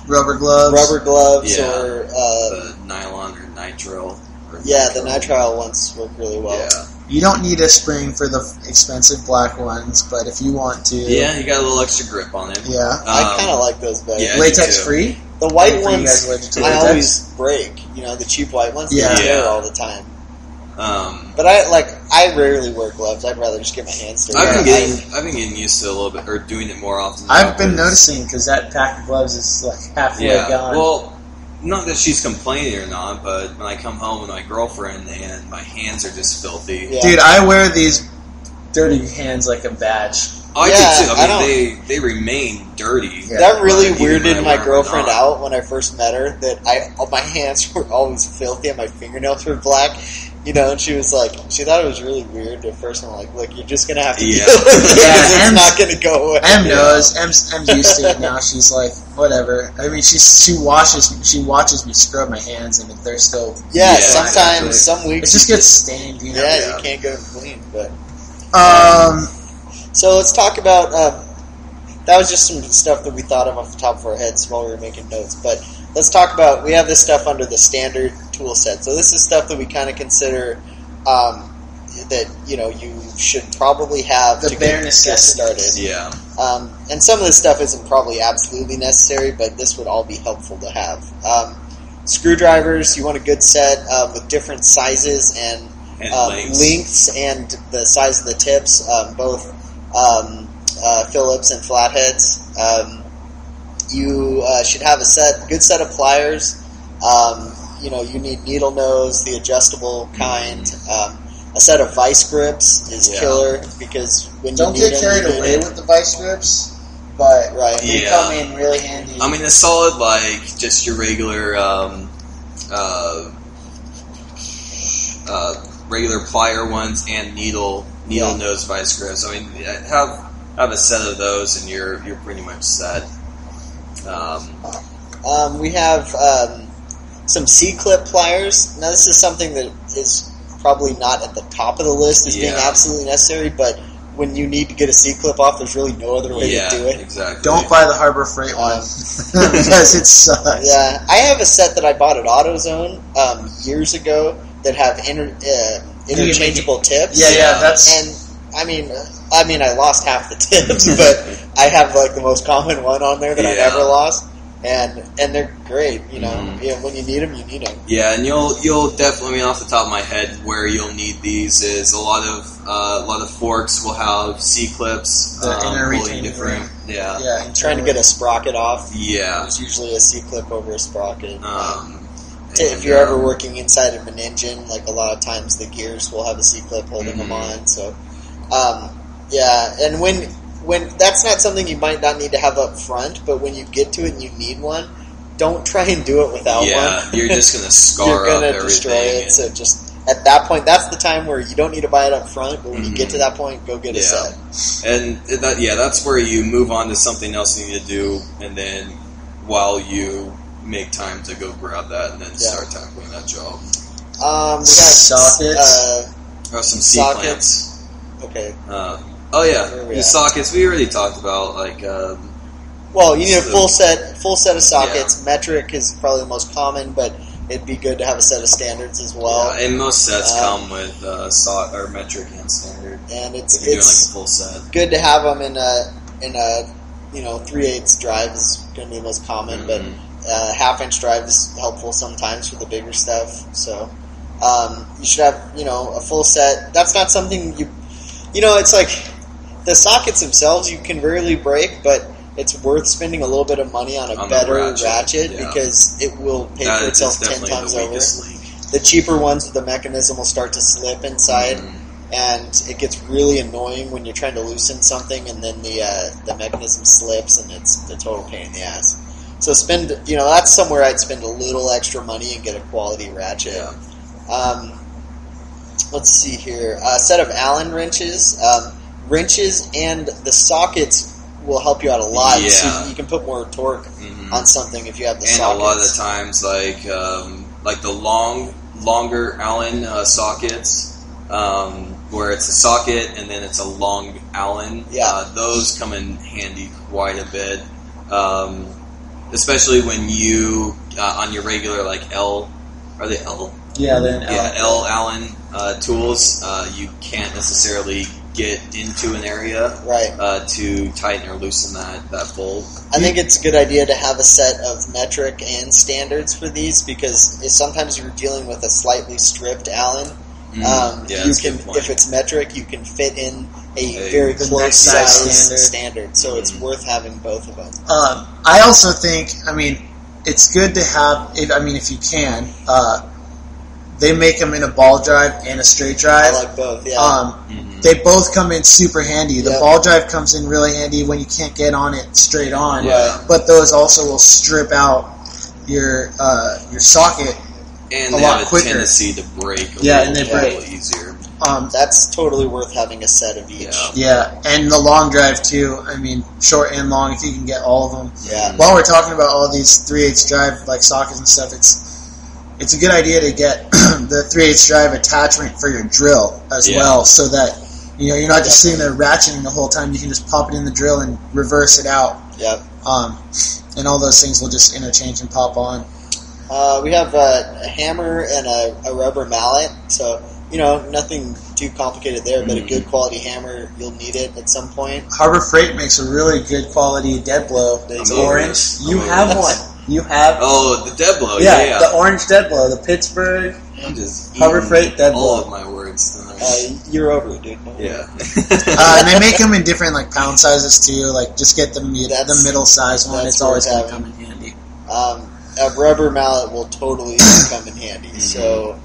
Rubber gloves, or the nylon or nitrile. The nitrile ones work really well. Yeah. You don't need a spring for the expensive black ones, but if you want to, you got a little extra grip on it. Yeah, I kind of like those better. Yeah, latex free. The white ones I always break. The cheap white ones. They tear all the time. But I rarely wear gloves. I'd rather just get my hands dirty. I've been getting used to a little bit, or doing it more often. I've been noticing, because that pack of gloves is halfway gone. Well, not that she's complaining or not, but when I come home with my girlfriend and my hands are just filthy. Yeah. Dude, I wear these dirty hands like a badge. I do too. I mean, they remain dirty. Yeah. That really weirded my girlfriend out when I first met her. That my hands were always filthy and my fingernails were black. And she was she thought it was really weird at first. I'm like, look, you're just gonna have to deal with it. It's not gonna go away. Em knows. Em's used to it now. She's like, whatever. I mean, she watches me scrub my hands, and if they're still sometimes some weeks it just gets stained. You can't get them clean. But so let's talk about that was just some stuff that we thought of off the top of our heads while we were making notes. But let's talk about, we have this stuff under the standard tool set. So this is stuff that we kind of consider that you should probably have to get started. Yeah. And some of this stuff isn't probably absolutely necessary, but this would all be helpful to have. Screwdrivers, you want a good set with different sizes and lengths and the size of the tips, both Phillips and flatheads. You should have a good set of pliers. You need needle nose, the adjustable kind. A set of vice grips is killer, because when don't you need get carried away with the vice grips, but they come in really handy. I mean, a solid just your regular regular plier ones and needle nose vice grips. I mean, have a set of those, and you're pretty much set. We have some C-clip pliers. Now, this is something that is probably not at the top of the list as being absolutely necessary, but when you need to get a C-clip off, there's really no other way to do it. Exactly. Don't buy the Harbor Freight one because it sucks. Yeah, I have a set that I bought at AutoZone years ago that have interchangeable tips. Yeah, that's. And I mean, I lost half the tips, but I have like the most common one on there that I've ever lost. And they're great, you know. When you need them, you need them. Yeah, and you'll definitely. I mean, off the top of my head, where you'll need these is a lot of forks will have C clips, pulling different. Yeah. And trying to get a sprocket off. Yeah, there's usually a C clip over a sprocket. If you're ever working inside of an engine, like a lot of times the gears will have a C clip holding them on. So, and when that's not something you might not need to have up front, but when you get to it and you need one, don't try and do it without one. Yeah, you're just going to scar you're up going to destroy it. So just at that point, that's the time where you don't need to buy it up front, but when you get to that point, go get a set. And that's where you move on to something else you need to do, and then while you make time to go grab that and then start tackling that job. We got sockets. Some C-clamps. Okay. The sockets we already talked about. Like, well, you need a full set of sockets. Metric is probably the most common, but it'd be good to have a set of standards as well. Yeah, and most sets come with or metric and standard. And it's doing like a full set. Good to have them in a 3/8 drive is going to be the most common, but 1/2-inch drive is helpful sometimes for the bigger stuff. So you should have a full set. That's not something it's like the sockets themselves you can rarely break, but it's worth spending a little bit of money on a better ratchet because it will pay for itself 10 times over. The cheaper ones with the mechanism will start to slip inside, and it gets really annoying when you're trying to loosen something and then the mechanism slips and it's a total pain in the ass. So that's somewhere I'd spend a little extra money and get a quality ratchet. Yeah. Let's see here. A set of Allen wrenches. Wrenches and the sockets will help you out a lot. Yeah. So you can put more torque on something if you have the sockets. And a lot of the times, like the longer Allen sockets, where it's a socket and then it's a long Allen. Those come in handy quite a bit, especially when you on your regular L. Are they L? Yeah, they're L Allen tools. You can't necessarily get into an area to tighten or loosen that bolt. I think it's a good idea to have a set of metric and standards for these because sometimes you're dealing with a slightly stripped Allen. If it's metric, you can fit in a very close size standard. So it's worth having both of them. I also think, it's good to have. If you can. They make them in a ball drive and a straight drive. I like both, yeah. They both come in super handy. The ball drive comes in really handy when you can't get on it straight on. Yeah. But those also will strip out your socket and a lot quicker. And they have a tendency to break a little easier. That's totally worth having a set of each. Yeah, and the long drive too. Short and long, if you can get all of them. Yeah. While we're talking about all these 3/8 drive sockets and stuff, it's a good idea to get the 3/8 drive attachment for your drill as well, so that you're not just sitting there ratcheting the whole time. You can just pop it in the drill and reverse it out. Yep. And all those things will just interchange and pop on. We have a hammer and a rubber mallet, so nothing too complicated there, but a good quality hammer, you'll need it at some point. Harbor Freight makes a really good quality dead blow. It's orange. You have one. You have the dead blow. Yeah, the orange dead blow, the Pittsburgh Harbor Freight dead blow. All of my words tonight. You're over it, dude. Yeah. And they make them in different pound sizes too. Just get the middle size one. It's always going to come in handy. A rubber mallet will totally come in handy. So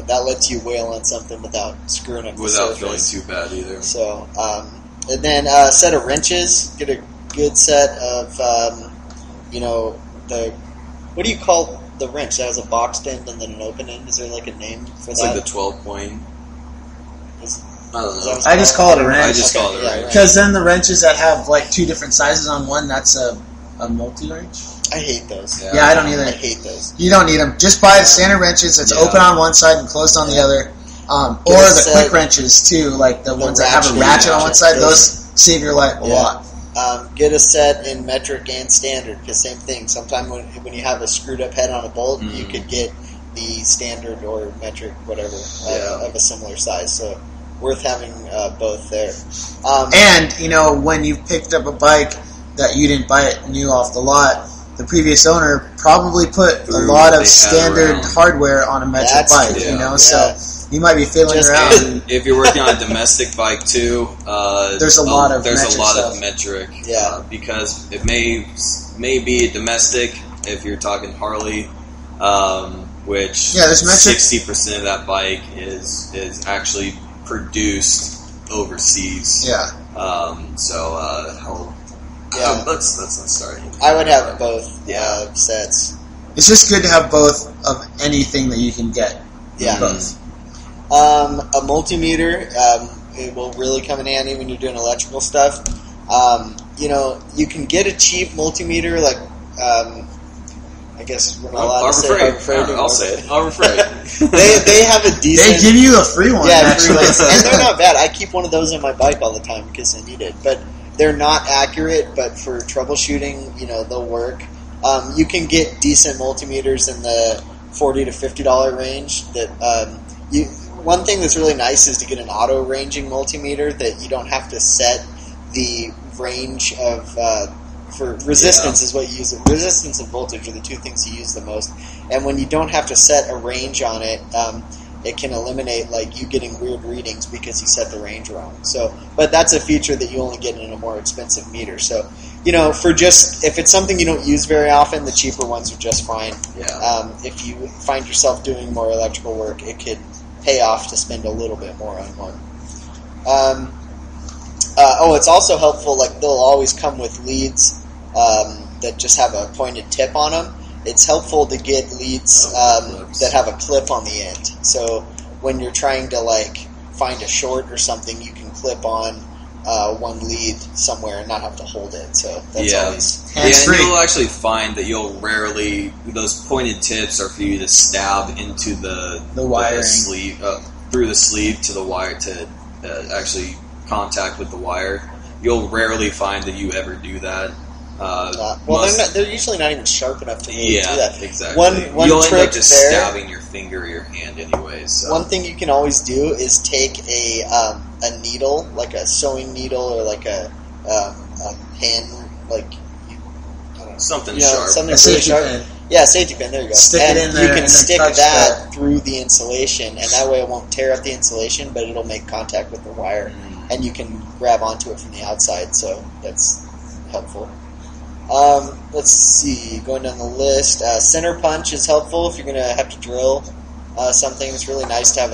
that lets you wail on something without screwing up the surface. Feeling too bad either. So and then a set of wrenches. Get a good set of what do you call the wrench that has a boxed end and then an open end? Is there a name for that? It's like the 12-point. I don't know. I just call it a wrench. I just call it a wrench. Because then the wrenches that have like 2 different sizes on one, that's a multi-wrench. I hate those. Yeah, I don't either. I hate those. You don't need them. Just buy the standard wrenches that's open on one side and closed on the other. Or the quick wrenches too, like the ones that have a ratchet on one side. Those save your life a lot. Get a set in metric and standard, because same thing. Sometimes when you have a screwed up head on a bolt, you could get the standard or metric, whatever, of a similar size. So worth having both there. And, when you've picked up a bike that you didn't buy it new off the lot, the previous owner probably put a lot of standard hardware on a metric bike, so you might be fiddling around. If you're working on a domestic bike too, there's a lot of metric. Because it may be a domestic if you're talking Harley, which 60% of that bike is actually produced overseas. Let's not start. I would have both sets. It's just good to have both of anything that you can get. Both. A multimeter, it will really come in handy when you're doing electrical stuff. You can get a cheap multimeter, like, I guess we're not allowed to say I'll say it. I'll refrain. They have a decent... They give you a free one, free ones. And they're not bad. I keep one of those on my bike all the time because I need it. But they're not accurate, but for troubleshooting, they'll work. You can get decent multimeters in the $40 to $50 range. One thing that's really nice is to get an auto ranging multimeter that you don't have to set the range of for resistance is what you use. Resistance and voltage are the 2 things you use the most. And when you don't have to set a range on it, it can eliminate like you getting weird readings because you set the range wrong. So, but that's a feature that you only get in a more expensive meter. So, if it's something you don't use very often, the cheaper ones are just fine. If you find yourself doing more electrical work, it could pay off to spend a little bit more on one. It's also helpful, like they'll always come with leads that just have a pointed tip on them. It's helpful to get leads that have a clip on the end. So when you're trying to like find a short or something, you can clip on one lead somewhere and not have to hold it. So that's always and you'll actually find that those pointed tips are for you to stab into the wiring sleeve through the sleeve to the wire to actually contact with the wire. You'll rarely find that you ever do that. They're usually not even sharp enough to really do that. Exactly. One you'll trick end up just stabbing your finger or your hand anyways. So. One thing you can always do is take a needle, like a sewing needle or like a pen, like something sharp. Something really sharp. Pen. Yeah, safety pin. There you go. Stick it in there. You can stick that through the insulation, and that way it won't tear up the insulation, but it'll make contact with the wire, and you can grab onto it from the outside. So that's helpful. Let's see. Going down the list, center punch is helpful if you're going to have to drill something. It's really nice to have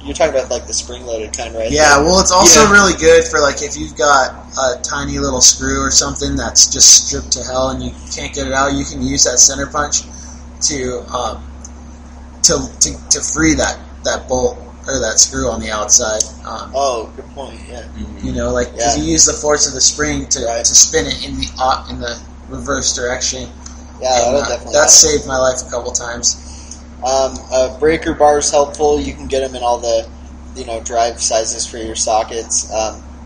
You're talking about like the spring-loaded kind, right? Yeah. Well, it's also really good for like if you've got a tiny little screw or something that's just stripped to hell and you can't get it out. You can use that center punch to free that bolt or that screw on the outside. Good point. Yeah. Because you use the force of the spring to spin it in the reverse direction. Yeah, and, definitely. That saved my life a couple times. Breaker bar is helpful. You can get them in all the drive sizes for your sockets.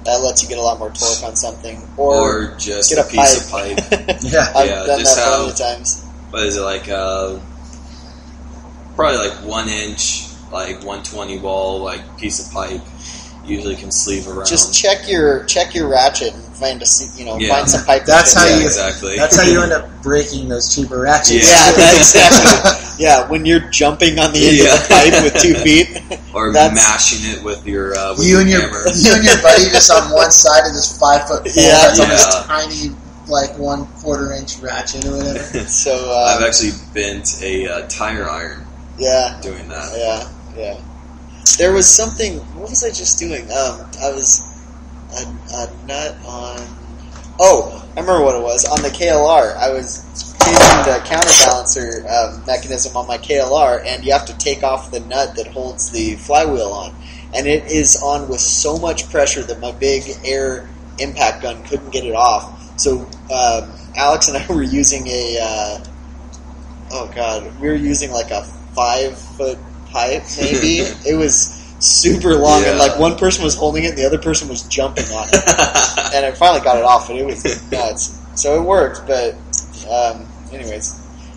That lets you get a lot more torque on something, or just get a piece of pipe. I've done that plenty of times. What is it like? Probably like 1 inch, like 120 wall, like piece of pipe. Usually can sleeve around. Just check your ratchet and find some pipe. That's how you exactly. That's how you end up breaking those cheaper ratchets. Yeah, exactly. Yeah, when you're jumping on the end of the pipe with 2 feet, or mashing it with your you and your buddy just on one side of this 5-foot pole that's on this tiny like 1/4 inch ratchet or whatever. So I've actually bent a tire iron. Yeah, doing that. Yeah. There was something. What was I just doing? I was a nut on. Oh, I remember what it was. On the KLR, I was changing the counterbalancer mechanism on my KLR, and you have to take off the nut that holds the flywheel on. and it is on with so much pressure that my big air impact gun couldn't get it off. So Alex and I were using we were using like a 5-foot pipe, maybe. It was super long, and like one person was holding it and the other person was jumping on it. And I finally got it off, but it was nuts. So it worked, but anyways.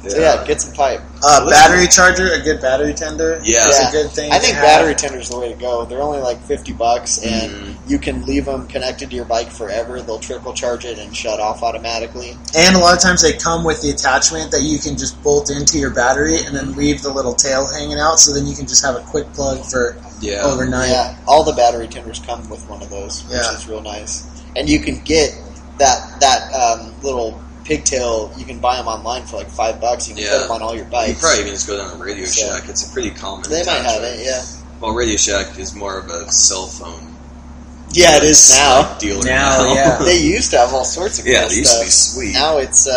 So get some pipe. Battery charger, a good battery tender. Yeah, is a good thing. I think battery tender is the way to go. They're only like $50, and you can leave them connected to your bike forever. They'll trickle charge it and shut off automatically. And a lot of times they come with the attachment that you can just bolt into your battery and then leave the little tail hanging out, so then you can just have a quick plug for overnight. Yeah, all the battery tenders come with one of those, which is real nice. And you can get that little pigtail, you can buy them online for like $5. You can put them on all your bikes. You probably even just go down to Radio Shack. It's a pretty common. They might have it, Well, Radio Shack is more of a cell phone. Yeah, it is now. Dealer now. Yeah. They used to have all sorts of they used stuff. to be sweet. Now it's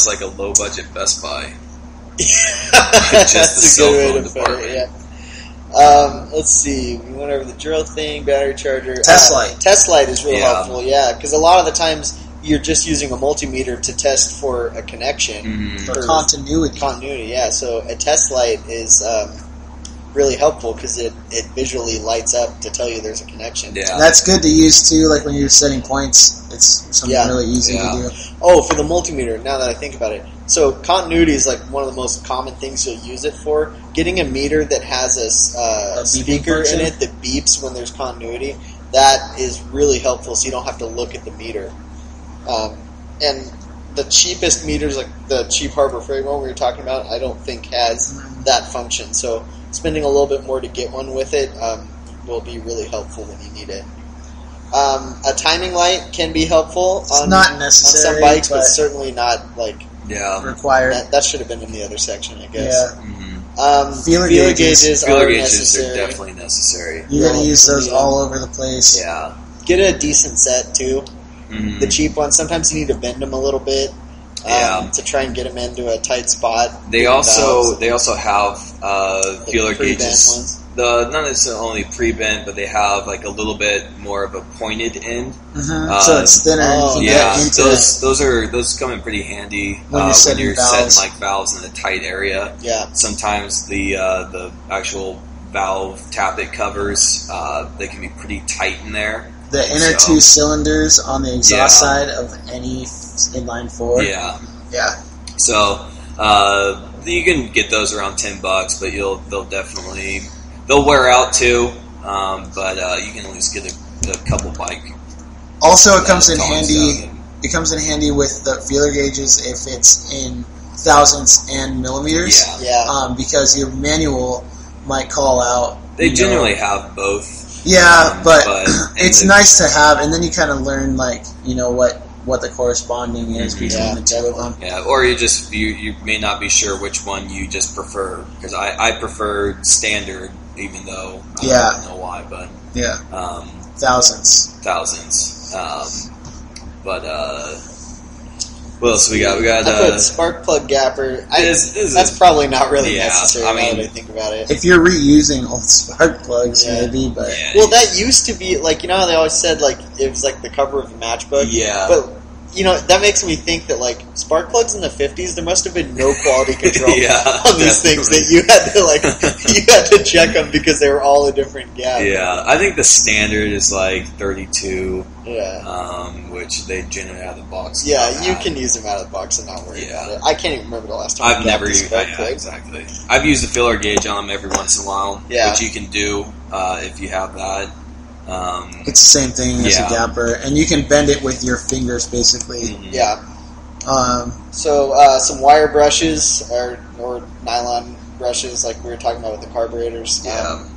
like a low budget Best Buy. Just the cell phone department. Let's see. We went over the drill thing, battery charger. Test light. Test light is real helpful. Yeah, because a lot of the times you're just using a multimeter to test for a connection. For continuity. Yeah. So a test light is really helpful because it visually lights up to tell you there's a connection. Yeah. That's good to use too, like when you're setting points. It's something really easy to do. Oh, for the multimeter, now that I think about it. So continuity is like one of the most common things you'll use it for. Getting a meter that has a speaker in it that beeps when there's continuity, that is really helpful so you don't have to look at the meter. And the cheapest meters, like the cheap Harbor Freight one we were talking about, I don't think has that function. So spending a little bit more to get one with it will be really helpful when you need it. A timing light can be helpful on some bikes, but certainly not required. That should have been in the other section, I guess. Yeah. Feeler gauges are definitely necessary. You're going to use those all over the place. Yeah. Get a decent set, too. The cheap ones, sometimes you need to bend them a little bit to try and get them into a tight spot. They also have feeler gauges. Not necessarily pre-bent, but they have like a little bit more of a pointed end. So it's thinner. Those come in pretty handy when you're setting like valves in a tight area. Yeah. Sometimes the actual valve tappet covers they can be pretty tight in there. The inner two cylinders on the exhaust side of any inline four. Yeah. So you can get those around $10, but they'll wear out too. But you can at least get a couple bike. Also, it comes in handy. It comes in handy with the feeler gauges if it's in thousandths and millimeters. Yeah. Because your manual might call out. They generally have both. Yeah, but it's nice to have, and then you kind of learn, what the corresponding is between the two of them. Yeah, or you may not be sure which one you just prefer, because I prefer standard, even though I don't know why, but thousandths. What else we got? I put spark plug gapper. That's probably not really necessary now that I think about it. If you're reusing old spark plugs, maybe, but... Well, that used to be, how they always said, it was the cover of the matchbook? Yeah. But, that makes me think that, spark plugs in the 50s, there must have been no quality control on these things, that you had to check them because they were all a different gap. Yeah, I think the standard is 32. Yeah. Which they generate out of the box. Yeah, you can use them out of the box and not worry about it. I can't even remember the last time I've never used exactly. I've used the filler gauge on them every once in a while, which you can do if you have that. It's the same thing as a gapper, and you can bend it with your fingers, basically. Yeah. So some wire brushes or nylon brushes, like we were talking about with the carburetors.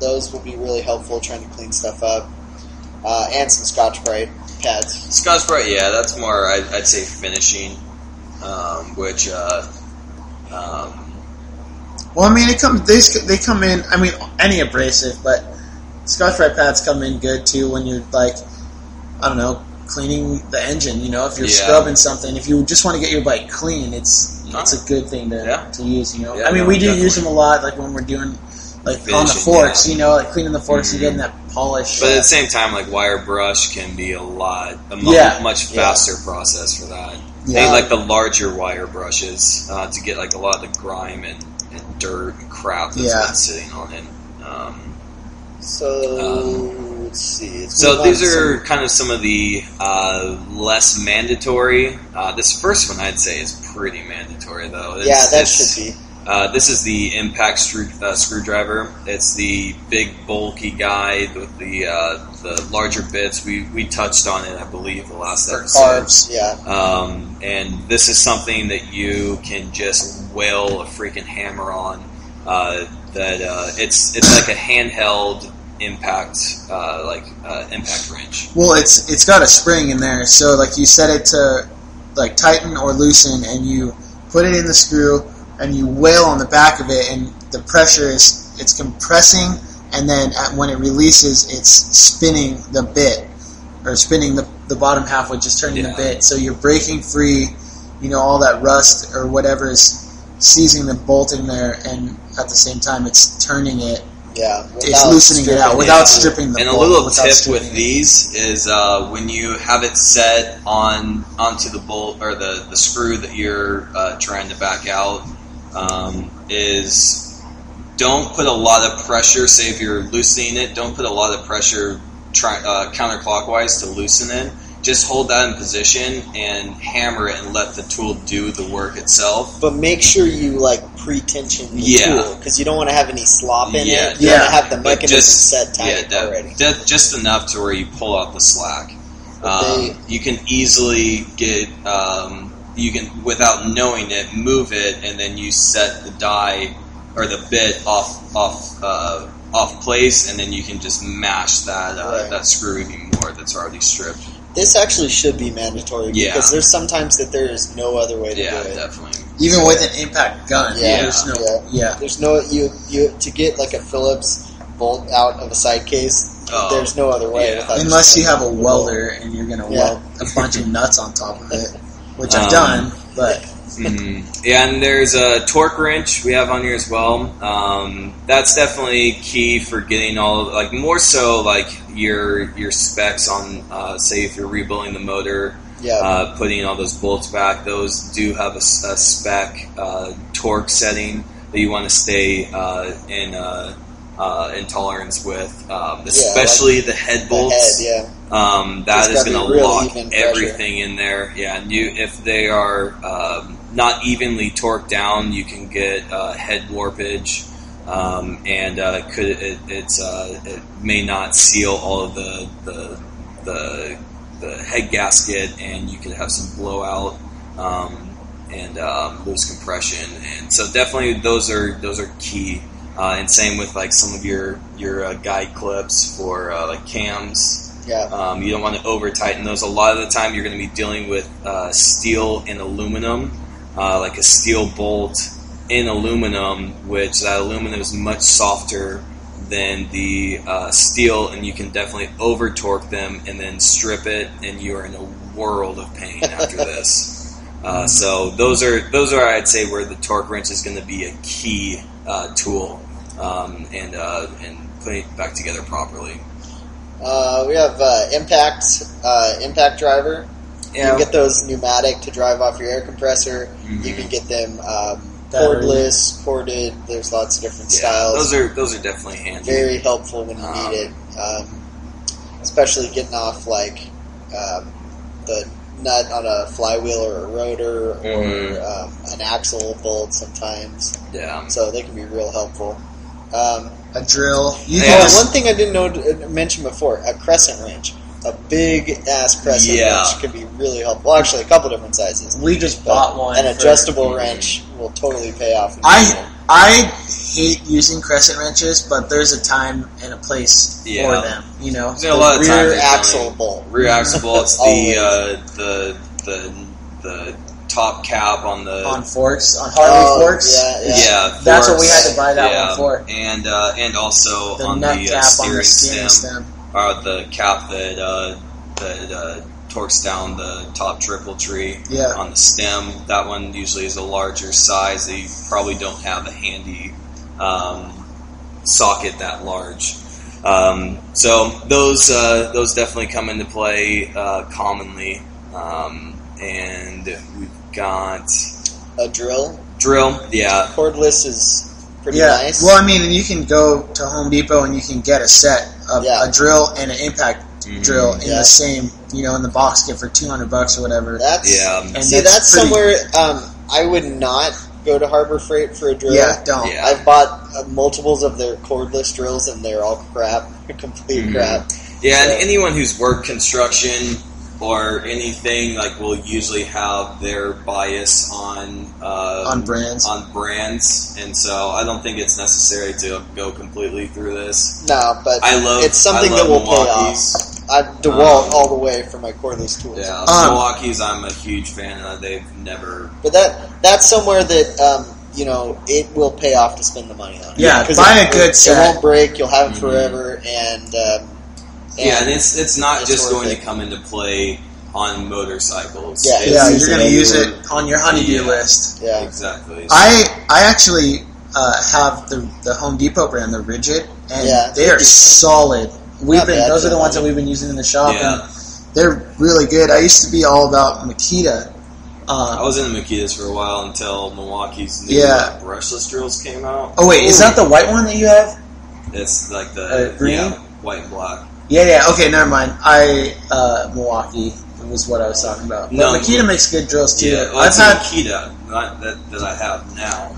Those would be really helpful trying to clean stuff up. And some Scotch-Brite pads. Scotch-Brite, that's more, I'd say, finishing, which... Well, I mean, they come in, any abrasive, but Scotch-Brite pads come in good, too, when you're, cleaning the engine, if you're scrubbing something. If you just want to get your bike clean, it's a good thing to use, we do use them a lot, when we're doing like on the forks, like cleaning the forks and getting that polish. But at the same time, like wire brush can be a much faster process for that. Yeah. They like the larger wire brushes to get like a lot of the grime and dirt and crap that's been sitting on it. Let's see. So these are kind of some of the less mandatory. This first one I'd say is pretty mandatory, though. That should be. This is the impact screwdriver. It's the big, bulky guy with the larger bits. We touched on it, I believe, the last episode. Carbs, yeah. And this is something that you can just whale a freaking hammer on. It's like a handheld impact wrench. Well, it's got a spring in there, so like you set it to like tighten or loosen, and you put it in the screw, and you whale on the back of it, and the pressure it's compressing, and then when it releases, it's spinning the bit, or spinning the bottom half, which is turning the bit. So you're breaking free, all that rust or whatever is seizing the bolt in there, and at the same time it's turning it. Yeah, it's loosening it out without stripping the bolt. And a little tip with these is when you have it set onto the bolt or the screw that you're trying to back out, is don't put a lot of pressure. Say if you're loosening it, don't put a lot of pressure counterclockwise to loosen it. Just hold that in position and hammer it and let the tool do the work itself. But make sure you pre-tension the tool, because you don't want to have any slop in it. You want to have the mechanism set tight already. Just enough to where you pull out the slack. You can easily get, you can, without knowing it, move it, and then you set the die or the bit off place, and then you can just mash that screw even more that's already stripped. This actually should be mandatory because there's sometimes that there is no other way to do it. Yeah, definitely. Even with an impact gun, there's no you to get like a Phillips bolt out of a side case. There's no other way unless you have a welder and you're going to weld a bunch of nuts on top of it, which I've done, but. Yeah, and there's a torque wrench we have on here as well. That's definitely key for getting more so your specs on, say if you're rebuilding the motor, putting all those bolts back. Those do have a spec torque setting that you want to stay in tolerance with, especially the head bolts. That is going to lock everything in there. Yeah, and if they are not evenly torqued down, you can get head warpage, and it may not seal all of the head gasket, and you could have some blowout and loose compression. And so definitely those are key. And same with some of your guide clips for cams. Yeah. You don't want to over tighten those. A lot of the time you're going to be dealing with steel and aluminum, like a steel bolt in aluminum, which that aluminum is much softer than the steel, and you can definitely over torque them and then strip it, and you are in a world of pain after this. So those are I'd say where the torque wrench is going to be a key tool, and putting it back together properly. We have impact driver. You can get those pneumatic to drive off your air compressor. Mm-hmm. You can get them cordless, corded. There's lots of different styles. Those are definitely handy. Very helpful when you need it, especially getting off the nut on a flywheel or a rotor or an axle bolt sometimes. Yeah. So they can be real helpful. A drill. One thing I didn't mention before, a crescent wrench. A big-ass crescent wrench can be really helpful. Well, actually, a couple different sizes. We just bought one. An adjustable wrench will totally pay off. I hate using crescent wrenches, but there's a time and a place for them. There's a lot of times. Rear axle bolt. Rear axle bolts. the top cap on forks, on Harley forks. Yeah. That's what we had to buy that one for. And also the on nut the cap steering on the stem. The cap that torques down the top triple tree on the stem. That one usually is a larger size. They probably don't have a handy socket that large. So those definitely come into play commonly, and we've got a drill. Yeah, Cordless is pretty nice. Well, I mean, and you can go to Home Depot and you can get a set of a drill and an impact drill in the same, in the box kit for $200 or whatever. That's somewhere I would not go to Harbor Freight for a drill. Yeah, don't. Yeah. I've bought multiples of their cordless drills, and they're all crap, complete crap. Yeah, and anyone who's worked construction or anything will usually have their bias on brands. And so I don't think it's necessary to go completely through this. No, but it's something that will pay off. DeWalt all the way for my cordless tools. Yeah, Milwaukee's I'm a huge fan of. They've never. But that's somewhere that it will pay off to spend the money on. Yeah, buy a good set. It won't break. You'll have it forever, and it's not just going to come into play on motorcycles. Yeah, you're going to use it on your honeydew list. Yeah, exactly. I actually have the Home Depot brand, the Rigid, and they are solid. Those are the ones that we've been using in the shop, and they're really good. I used to be all about Makita. I was in the Makitas for a while until Milwaukee's new brushless drills came out. Oh wait, is that the white one that you have? It's like the green, white and black. Yeah. Okay, never mind. Milwaukee was what I was talking about. But Makita makes good drills too. Yeah, I've had Makita, not that I have now.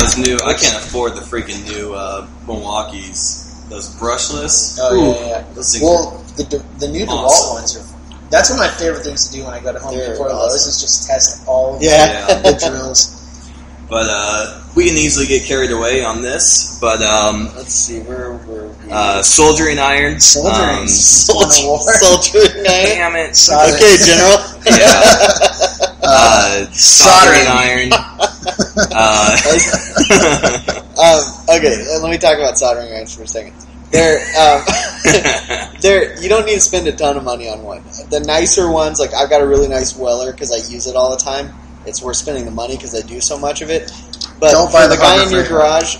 Those new, I can't afford the freaking new Milwaukee's. Those brushless. Oh yeah. Those things the new DeWalt ones are. That's one of my favorite things to do when I go to Home Depot or Lowe's is just test all the drills. But we can easily get carried away on this. But let's see, where were we? Soldering iron. Soldering iron. Damn it. Okay, General. Soldering iron. Okay, let me talk about soldering irons for a second. You don't need to spend a ton of money on one. The nicer ones, I've got a really nice Weller because I use it all the time. It's worth spending the money because I do so much of it. But don't buy the guy in your garage,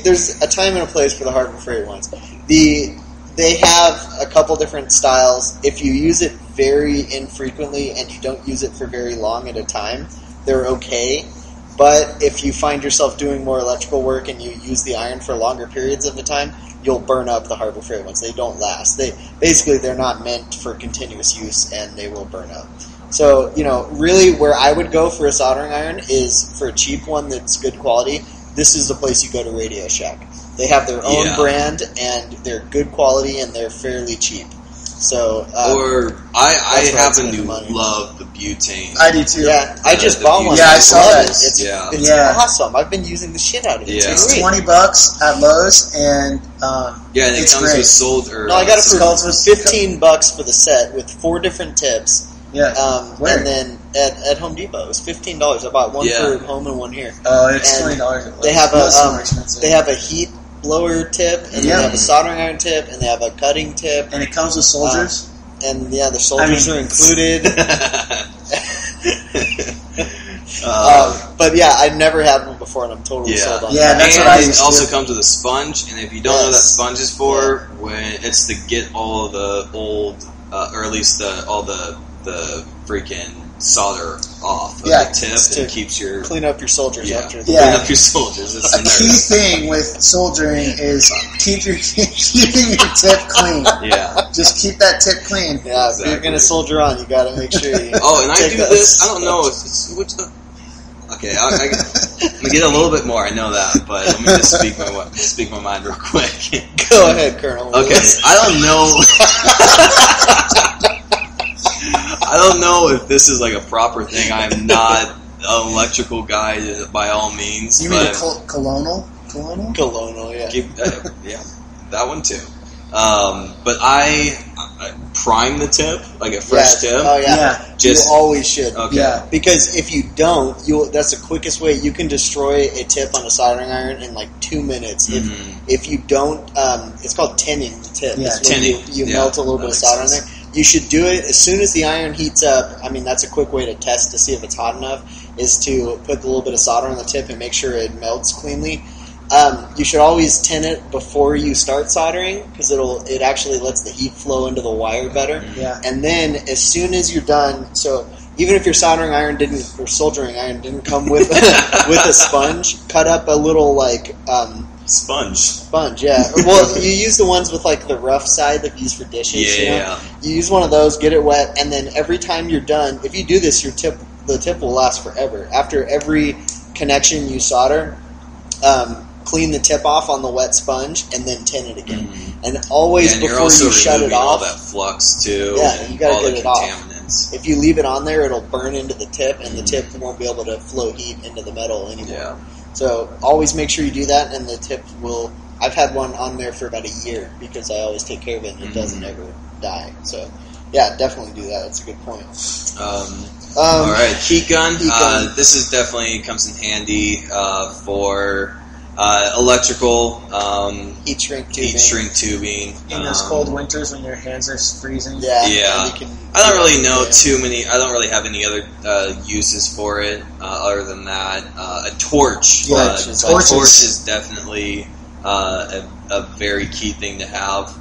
there's a time and a place for the Harbor Freight ones. They have a couple different styles. If you use it very infrequently and you don't use it for very long at a time, they're okay. But if you find yourself doing more electrical work and you use the iron for longer periods of the time, you'll burn up the Harbor Freight ones. They don't last. They're not meant for continuous use, and they will burn up. So, really where I would go for a soldering iron is for a cheap one that's good quality. This is the place you go to Radio Shack. They have their own brand, and they're good quality, and they're fairly cheap. So, I happen to love the butane. I do too. Yeah, I just bought one. Yeah, I saw that. It's awesome. I've been using the shit out of it. Yeah. It's $20 at Lowe's, and and it comes with No, I got it for $15 for the set with 4 different tips. Yeah. Where? And then at Home Depot, it was $15. I bought one for home and one here. Oh, it's $20. They have a heat blower tip, and they have a soldering iron tip, and they have a cutting tip. And it comes with soldiers? And the soldiers are included. But I've never had one before, and I'm totally sold on that. That's what I used to. It also comes with a sponge, and if you don't know what that sponge is for, it's to get all of the old, or at least all the freaking solder off of the tip, and keeps your clean up your soldiers after. Clean up your soldiers. It's a key thing with soldering is keeping your tip clean. Yeah, just keep that tip clean. Yeah, if you're gonna solder on, you got to make sure you. And I do this. I don't know if it's Okay, I'm gonna get a little bit more. I know that, but let me just speak my mind real quick. Go ahead, Colonel. Okay, I don't know. I don't know if this is a proper thing. I'm not an electrical guy by all means. You mean the colonel? Colonel, yeah. That one too. But I prime the tip, a fresh tip. Oh yeah. You always should. Okay. Yeah. Because if you don't, that's the quickest way. You can destroy a tip on a soldering iron in 2 minutes. If you don't, it's called tinning the tip. Yeah, tinning. You melt a little bit of solder in there. You should do it as soon as the iron heats up. I mean, that's a quick way to test to see if it's hot enough, is to put a little bit of solder on the tip and make sure it melts cleanly. You should always tin it before you start soldering because it actually lets the heat flow into the wire better. Yeah. And then as soon as you're done, so even if your soldering iron or soldering iron didn't come with with a sponge, cut up a little Sponge, yeah. Well, you use the ones with like the rough side that you use for dishes. Yeah. You use one of those, get it wet, and then every time you're done, if you do this, the tip will last forever. After every connection you solder, clean the tip off on the wet sponge and then tin it again. Mm-hmm. And always before you shut it off, all that flux too. Yeah, you got to get it off. If you leave it on there, it'll burn into the tip, and the tip won't be able to flow heat into the metal anymore. Yeah. So always make sure you do that, and the tip will. I've had one on there for about a year because I always take care of it, and it doesn't ever die. So yeah, definitely do that. That's a good point. All right, heat gun. This is definitely comes in handy for electrical heat shrink tubing. In those cold winters when your hands are freezing. Yeah. I don't really know too many. I don't really have any other uses for it other than that. A torch. Torch is definitely a very key thing to have.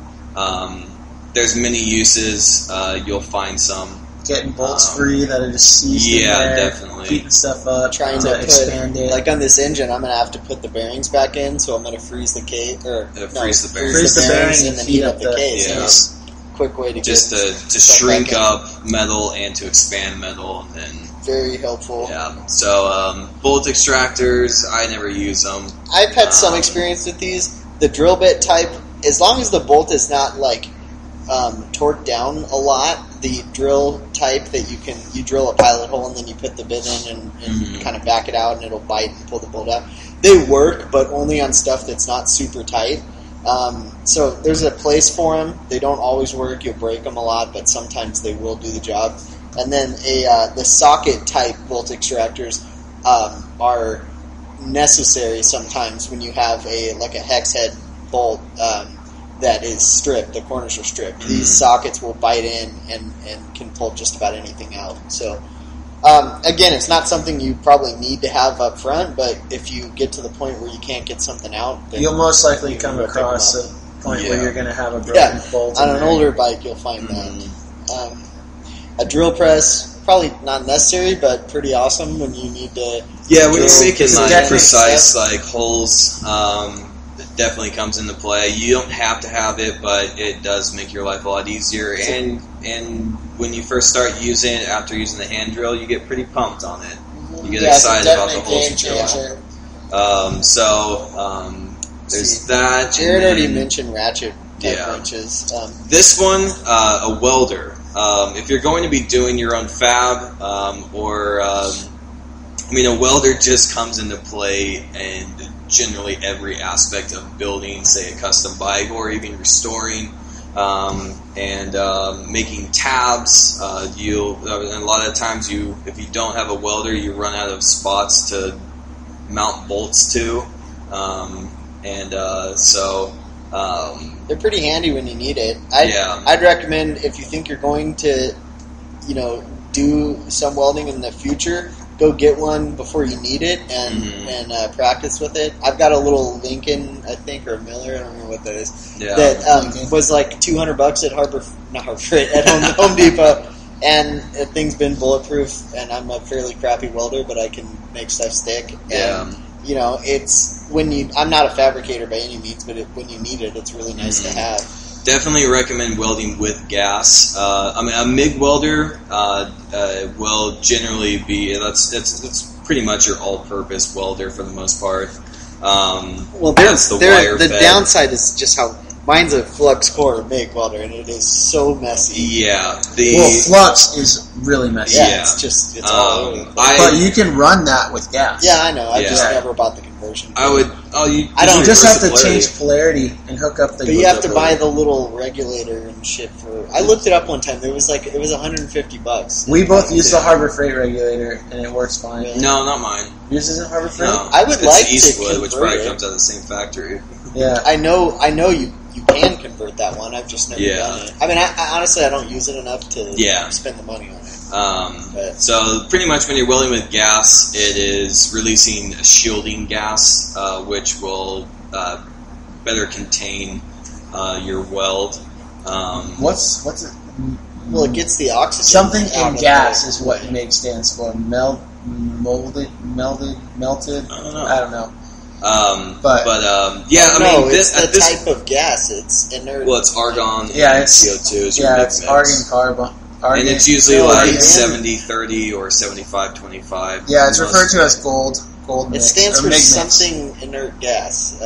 There's many uses. You'll find some. Getting bolts free that are just seized in there, definitely. Heating stuff up, trying to expand it. Like on this engine, I'm going to have to put the bearings back in, so I'm going to freeze the case, freeze the bearings and then heat up the case. Yeah. It's a quick way to to shrink up metal and to expand metal, and then very helpful. Yeah. So bolt extractors, I never use them. I've had some experience with these. The drill bit type, as long as the bolt is not like torqued down a lot, the drill type that you drill a pilot hole and then you put the bit in and kind of back it out and it'll bite and pull the bolt out. They work, but only on stuff that's not super tight. So there's a place for them. They don't always work. You'll break them a lot, but sometimes they will do the job. And then the socket type bolt extractors are necessary sometimes when you have a hex head bolt that is stripped. The corners are stripped. Mm-hmm. These sockets will bite in and can pull just about anything out. So again, it's not something you probably need to have up front, but if you get to the point where you can't get something out, then you'll most likely come across a point where you're going to have a broken bolt. On an older bike, you'll find that. A drill press, probably not necessary, but pretty awesome when you need to. Yeah, when you're making precise holes, it definitely comes into play. You don't have to have it, but it does make your life a lot easier. And when you first start using it, after using the hand drill, you get pretty pumped on it. You get excited about the holes you drill. There's that. Jared already mentioned ratchet type wrenches. This one, a welder. If you're going to be doing your own fab, a welder just comes into play in generally every aspect of building, say, a custom bike or even restoring and making tabs. A lot of times, if you don't have a welder, you run out of spots to mount bolts to, they're pretty handy when you need it. I'd recommend if you think you're going to, do some welding in the future, go get one before you need it and practice with it. I've got a little Lincoln, I think, or a Miller, I don't remember what that is, that was like $200 at Home Depot, and the thing's been bulletproof, and I'm a fairly crappy welder, but I can make stuff stick. And, it's I'm not a fabricator by any means, but when you need it, it's really nice to have. Definitely recommend welding with gas. A MIG welder will generally be that's pretty much your all-purpose welder for the most part. The downside is just how mine's a flux core MIG welder, and it is so messy. Yeah, flux is really messy. Yeah, it's all over. But you can run that with gas. Yeah, I know. I just never bought the conversion. You just have to change polarity and hook up the. But you have to buy the little regulator and shit for. I looked it up one time. It was $150. We both use the Harbor Freight regulator, and it works fine. Really? No, not mine. Yours isn't Harbor Freight. No, I would like Eastwood, to which probably comes out of the same factory. Yeah, I know. You can convert that one. I've just never done it. I honestly, I don't use it enough to spend the money on it. So pretty much when you're welding with gas, it is releasing a shielding gas, which will better contain your weld. What's it? Well, it gets the oxygen. Something out in of gas the is what MIG stands for. Melted. I don't know. Yeah, I mean, it's the type of gas. It's inert. Well, it's argon and CO2 is your it's mix. argon, carbon. And it's usually like 70-30 or 75-25. Yeah, it's referred to as gold It mix. stands for MIG something inert gas.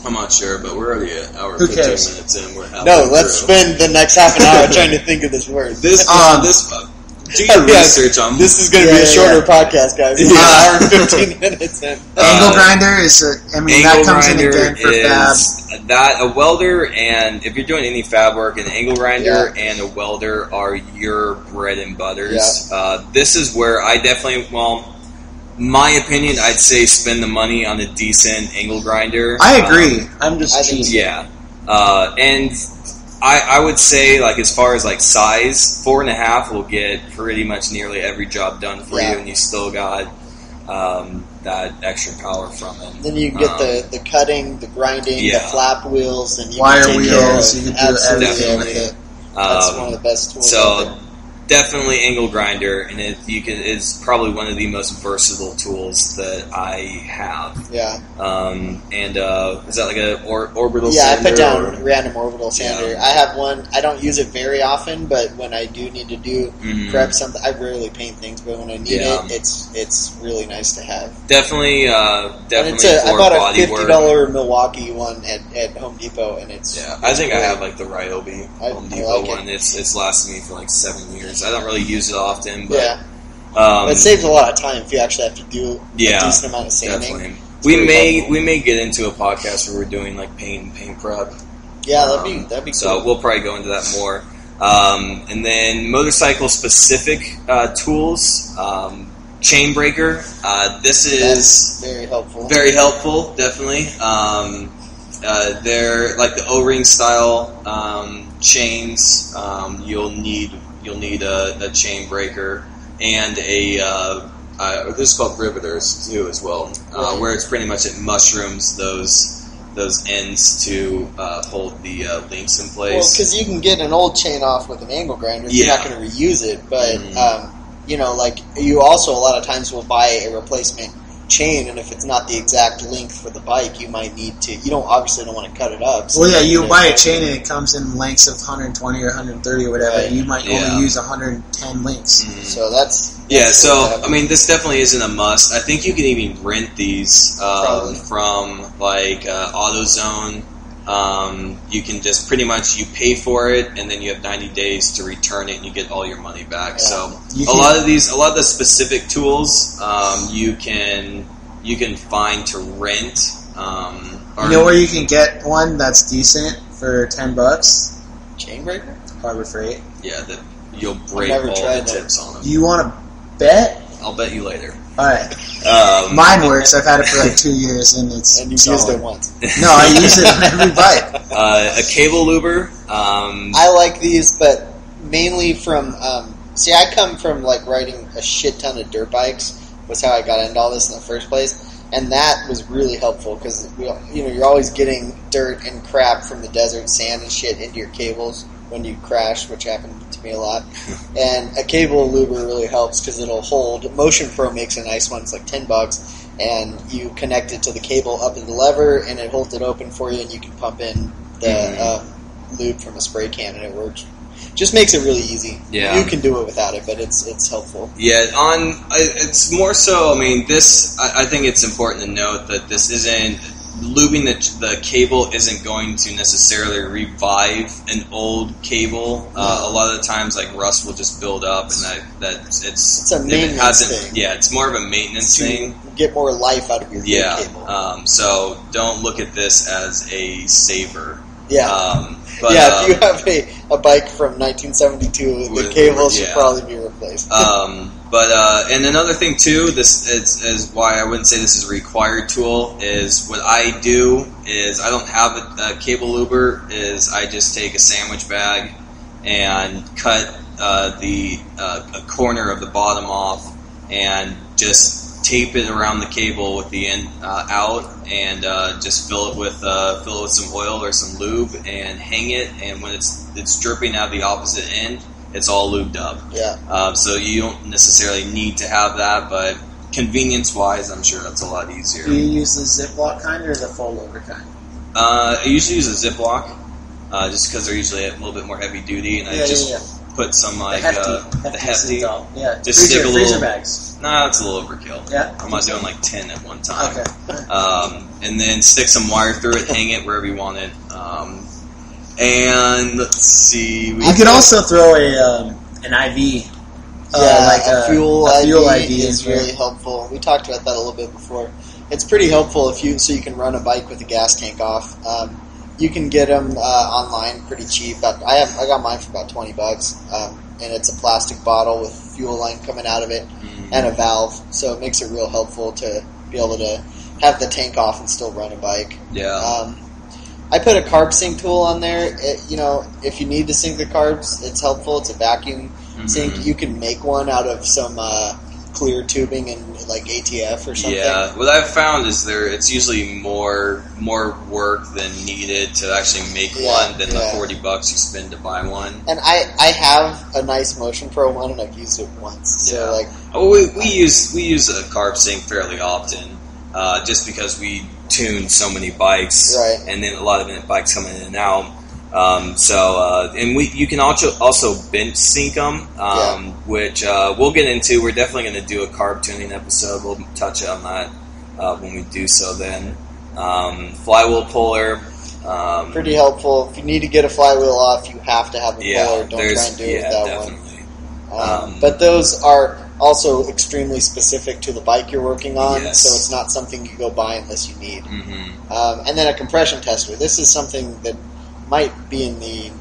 I'm not sure, but we're already an hour Who 15 cares? minutes in. We're Let's spend the next half an hour trying to think of this word. Do your research on this. Is going to be a shorter podcast, guys. We're an hour and 15 minutes in. Angle grinder is that comes in again for fab. A welder, and if you're doing any fab work, an angle grinder and a welder are your bread and butters. Yeah. This is where I definitely, my opinion, I'd say spend the money on a decent angle grinder. I agree. I'm just cheap. Yeah. And I would say, like, as far as, like, size, 4.5 will get pretty much nearly every job done for you, and you still got that extra power from it. Then you can get the cutting, the grinding, the flap wheels, and you wire can take wheels. care You of can do absolutely everything. everything. That's one of the best tools. So definitely angle grinder, and it's probably one of the most versatile tools that I have. Yeah. Is that like a orbital sander? Yeah, I put down a random orbital sander. I have one. I don't use it very often, but when I do need to prep something, I rarely paint things, but when I need it, it's really nice to have. Definitely. I bought a $50 Milwaukee one at Home Depot, and it's. Yeah, I think I have like the Ryobi Home Depot one. It's lasted me for like 7 years. I don't really use it often, but it saves a lot of time if you actually have to do a decent amount of sanding. Definitely. We may get into a podcast where we're doing like paint prep. Yeah, that'd be cool. So we'll probably go into that more. And then motorcycle specific tools. Chain breaker. That's very helpful. Very helpful, definitely. They're like the O-ring style chains. You'll need a chain breaker and this is called riveters too as well, where it's pretty much it mushrooms those ends to hold the links in place. Well, because you can get an old chain off with an angle grinder, you're not going to reuse it, but like you also a lot of times will buy a replacement chain, and if it's not the exact length for the bike, you might need to. You obviously don't want to cut it up. So you buy a chain and it comes in lengths of 120 or 130 or whatever. Right. You might only use 110 links. So that's I mean, this definitely isn't a must. I think you can even rent these from like AutoZone. You can just pretty much you pay for it, and then you have 90 days to return it, and you get all your money back. Yeah. So a lot of the specific tools you can find to rent. Where you can get one that's decent for $10? Chain breaker? Harbor Freight. Yeah, that you'll break all the tips on them. You want to bet? I'll bet you later. Alright. Mine works. I've had it for like 2 years, and it's and you've used it once. No, I use it on every bike. A cable luber. I like these, but mainly from. I come from like riding a shit ton of dirt bikes. Was how I got into all this in the first place, and that was really helpful because you're always getting dirt and crap from the desert, sand and shit into your cables when you crash, which happened to me a lot. And a cable luber really helps because it'll hold. Motion Pro makes a nice one. It's like $10, and you connect it to the cable up in the lever, and it holds it open for you, and you can pump in the lube from a spray can, and it works. Just makes it really easy. Yeah. You can do it without it, but it's helpful. Yeah, it's more so. I mean, I think it's important to note that this isn't. Lubing the cable isn't going to necessarily revive an old cable. A lot of the times, like rust will just build up, and it's a maintenance thing. Yeah, it's more of a maintenance thing. Get more life out of your cable. So don't look at this as a saver. Yeah. If you have a bike from 1972, the cable should probably be replaced. And another thing too, this is why I wouldn't say this is a required tool, is what I do is I don't have a cable luber, is I just take a sandwich bag and cut a corner of the bottom off and just tape it around the cable with the end out, and just fill it with some oil or some lube and hang it. And when it's dripping out the opposite end, it's all lubed up. Yeah. So you don't necessarily need to have that, but convenience-wise, I'm sure that's a lot easier. Do you use the Ziploc kind or the fold-over kind? I usually use a Ziploc, just because they're usually a little bit more heavy-duty, and I put some like the hefty. Yeah, just stick a little freezer bags. Nah, it's a little overkill. Yeah, I'm not doing like 10 at one time. Okay. And then stick some wire through it, hang it wherever you want it. And let's see. You could also throw an IV. Like a fuel IV is is really helpful. We talked about that a little bit before. It's pretty helpful so you can run a bike with a gas tank off. You can get them online pretty cheap. I got mine for about $20, and it's a plastic bottle with fuel line coming out of it and a valve, so it makes it real helpful to be able to have the tank off and still run a bike. Yeah. I put a carb sink tool on there. If you need to sink the carbs, it's helpful. It's a vacuum sink. You can make one out of some clear tubing and like ATF or something. Yeah, what I've found is it's usually more work than needed to actually make one than the $40 you spend to buy one. And I have a nice Motion Pro one, and I've used it once. So we use a carb sink fairly often, just because we tune so many bikes, right, and then a lot of bikes coming in and out. You can also bench sync them, which we'll get into. We're definitely going to do a carb tuning episode. We'll touch on that when we do so then. Flywheel puller. Pretty helpful. If you need to get a flywheel off, you have to have a puller. Don't try and do it without definitely. one. But those are also extremely specific to the bike you're working on, yes, so it's not something you go buy unless you need. Mm-hmm. And then a compression tester. This is something that might be in the,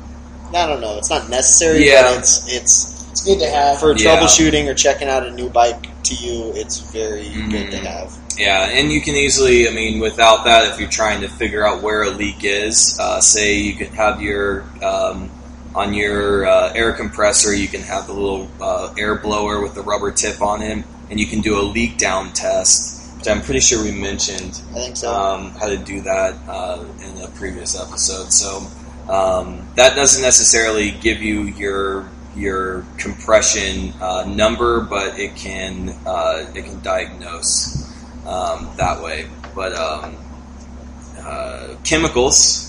I don't know, it's not necessary, but it's good to have. For troubleshooting or checking out a new bike to you, it's very good to have. Yeah, and you can easily, without that, if you're trying to figure out where a leak is, say you could have your, on your air compressor, you can have the little air blower with the rubber tip on it, and you can do a leak down test, which I'm pretty sure we mentioned. I think so. How to do that in a previous episode. So that doesn't necessarily give you your compression number, but it can diagnose that way. But chemicals.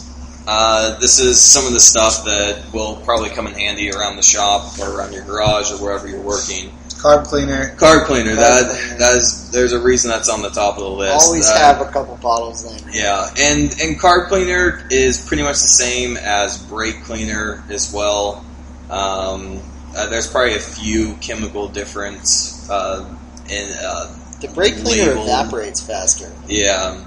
This is some of the stuff that will probably come in handy around the shop or around your garage or wherever you're working. Carb cleaner. There's a reason that's on the top of the list. Always have a couple bottles in. Yeah, and carb cleaner is pretty much the same as brake cleaner as well. There's probably a few chemical difference in the brake cleaner evaporates faster. Yeah,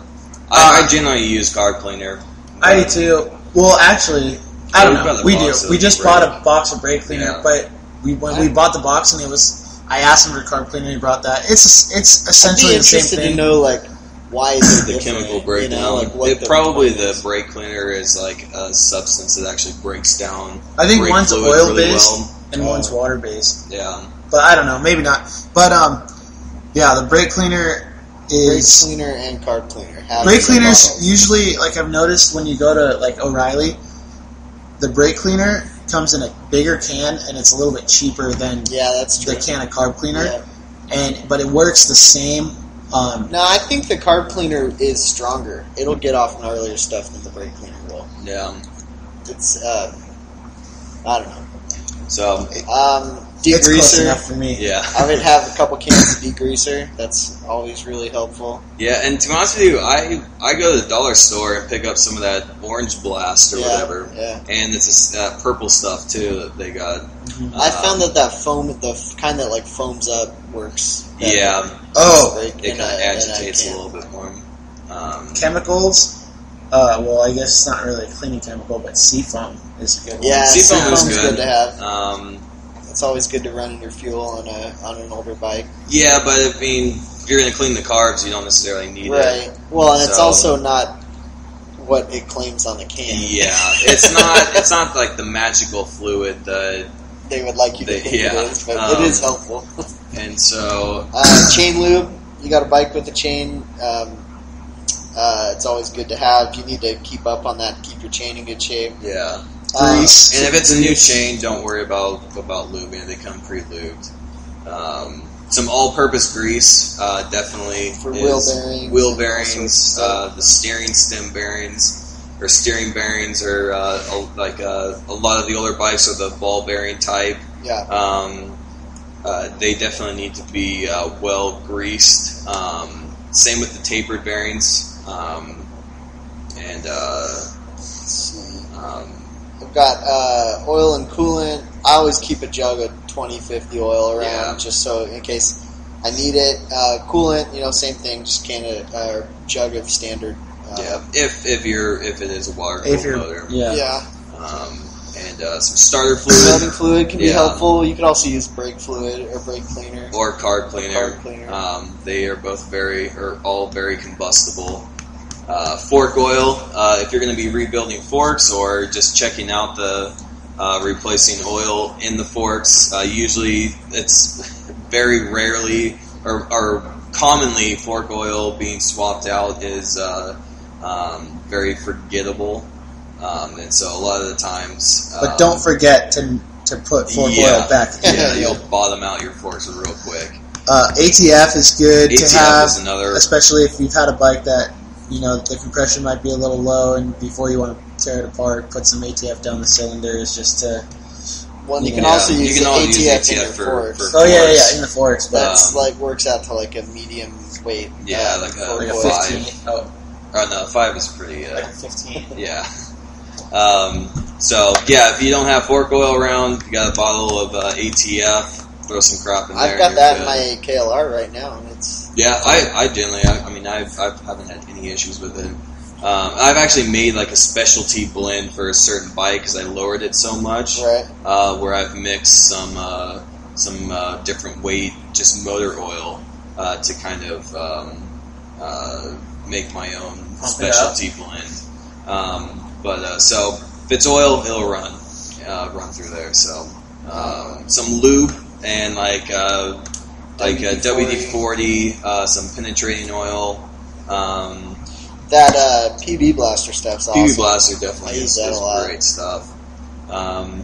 I generally use carb cleaner. I do too. Well, actually, I don't know. We do. We just bought a box of brake cleaner, but when we bought the box and I asked him for carb cleaner, and he brought that. It's essentially the same thing. I'd be interested to know why is it the chemical breakdown? The brake cleaner is like a substance that actually breaks down. I think one's oil based and one's water based. Yeah, but I don't know. Maybe not. But the brake cleaner is brake cleaner and carb cleaner. Brake cleaners usually, I've noticed when you go to O'Reilly, the brake cleaner comes in a bigger can and it's a little bit cheaper than the can of carb cleaner, but it works the same. No, I think the carb cleaner is stronger. It'll get off gnarlier stuff than the brake cleaner will. Yeah, it's I don't know. So degreaser, it's close enough for me. Yeah, I would have a couple cans of degreaser. That's always really helpful. Yeah, and to be honest with you, I go to the dollar store and pick up some of that Orange Blast or whatever. Yeah. And it's that purple stuff too that they got. Mm-hmm. I found that foam, the kind that foams up, works better. Yeah. It kind of agitates a little bit more. Chemicals. Well, I guess it's not really a cleaning chemical, but Seafoam is a good one. Yeah, Seafoam is good to have. It's always good to run in your fuel on an older bike. Yeah, but if you're going to clean the carbs, you don't necessarily need it. Right. Well, and it's also not what it claims on the can. Yeah, it's not like the magical fluid that they would like you to think it is, but it is helpful. And so... chain lube. You got a bike with a chain. It's always good to have. You need to keep up on that. Keep your chain in good shape. Yeah. Grease. And if it's a new chain, don't worry about lubing. They come pre-lubed. Some all-purpose grease, definitely. For wheel bearings. Wheel bearings, the steering stem bearings, or steering bearings, or like a lot of the older bikes are the ball bearing type. Yeah. They definitely need to be well greased. Same with the tapered bearings. I've got oil and coolant. I always keep a jug of 2050 oil around, just so in case I need it. Coolant, same thing. Just jug of standard. If it is a water cooled motor. Yeah. And some starter fluid. Starter fluid can be helpful. You could also use brake fluid or brake cleaner or card cleaner. They are all very combustible. Fork oil. If you're going to be rebuilding forks or just checking out the replacing oil in the forks, usually it's very rarely or commonly fork oil being swapped out is very forgettable. And so a lot of the times... but don't forget to put fork oil back. You'll bottom out your forks real quick. ATF is good to have, is another, especially if you've had a bike that, the compression might be a little low, and before you want to tear it apart, put some ATF down the cylinders just to... Well, you can also use ATF in your forks. In the forks. But that's works out to a medium weight. Like a 15. Oh, no, 5 is pretty... like a 15. Yeah. If you don't have fork oil around, you got a bottle of ATF, throw some crap in there. I've got that in my KLR right now, and it's... Yeah, I generally, I haven't had any issues with it. I've actually made a specialty blend for a certain bike because I lowered it so much. Right. Where I've mixed some different weight, just motor oil, to kind of make my own specialty blend. So if it's oil, it'll run through there. So some lube and WD-40, some penetrating oil. That PB Blaster stuff's awesome. PB Blaster definitely is great stuff.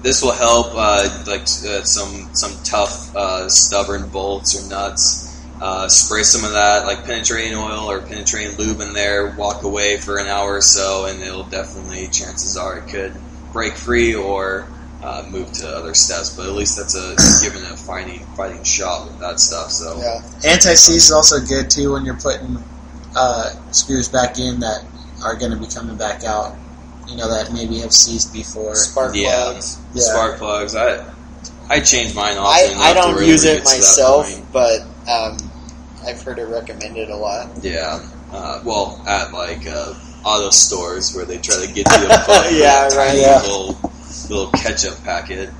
This will help some tough, stubborn bolts or nuts. Spray some of that, penetrating oil or penetrating lube in there, walk away for an hour or so, and it'll definitely, chances are, it could break free or move to other steps. But at least that's given a fighting shot with that stuff. So anti-seize is also good too when you're putting screws back in that are going to be coming back out. That maybe have seized before. Spark plugs. Yeah. Spark plugs. I change mine often. I don't really use it myself, but I've heard it recommended a lot. Yeah. At auto stores where they try to get you a little ketchup packet.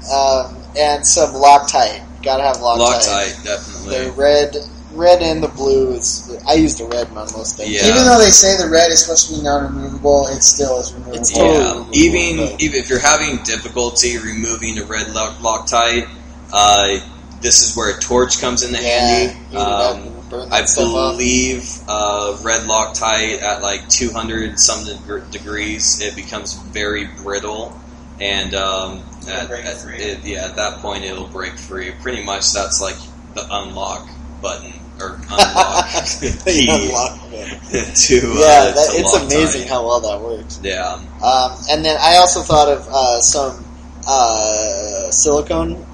And some Loctite. Gotta have Loctite. Loctite, definitely. The red and the blue I use the red on most things. Yeah. Even though they say the red is supposed to be non-removable, it still is removable. It's totally removable. Even if you're having difficulty removing the red Loctite, this is where a torch comes in handy. I believe red Loctite at 200 some degrees, it becomes very brittle, and at that point it'll break free. Pretty much that's the unlock button or unlock key it's amazing how well that works. Yeah. And then I also thought of some silicone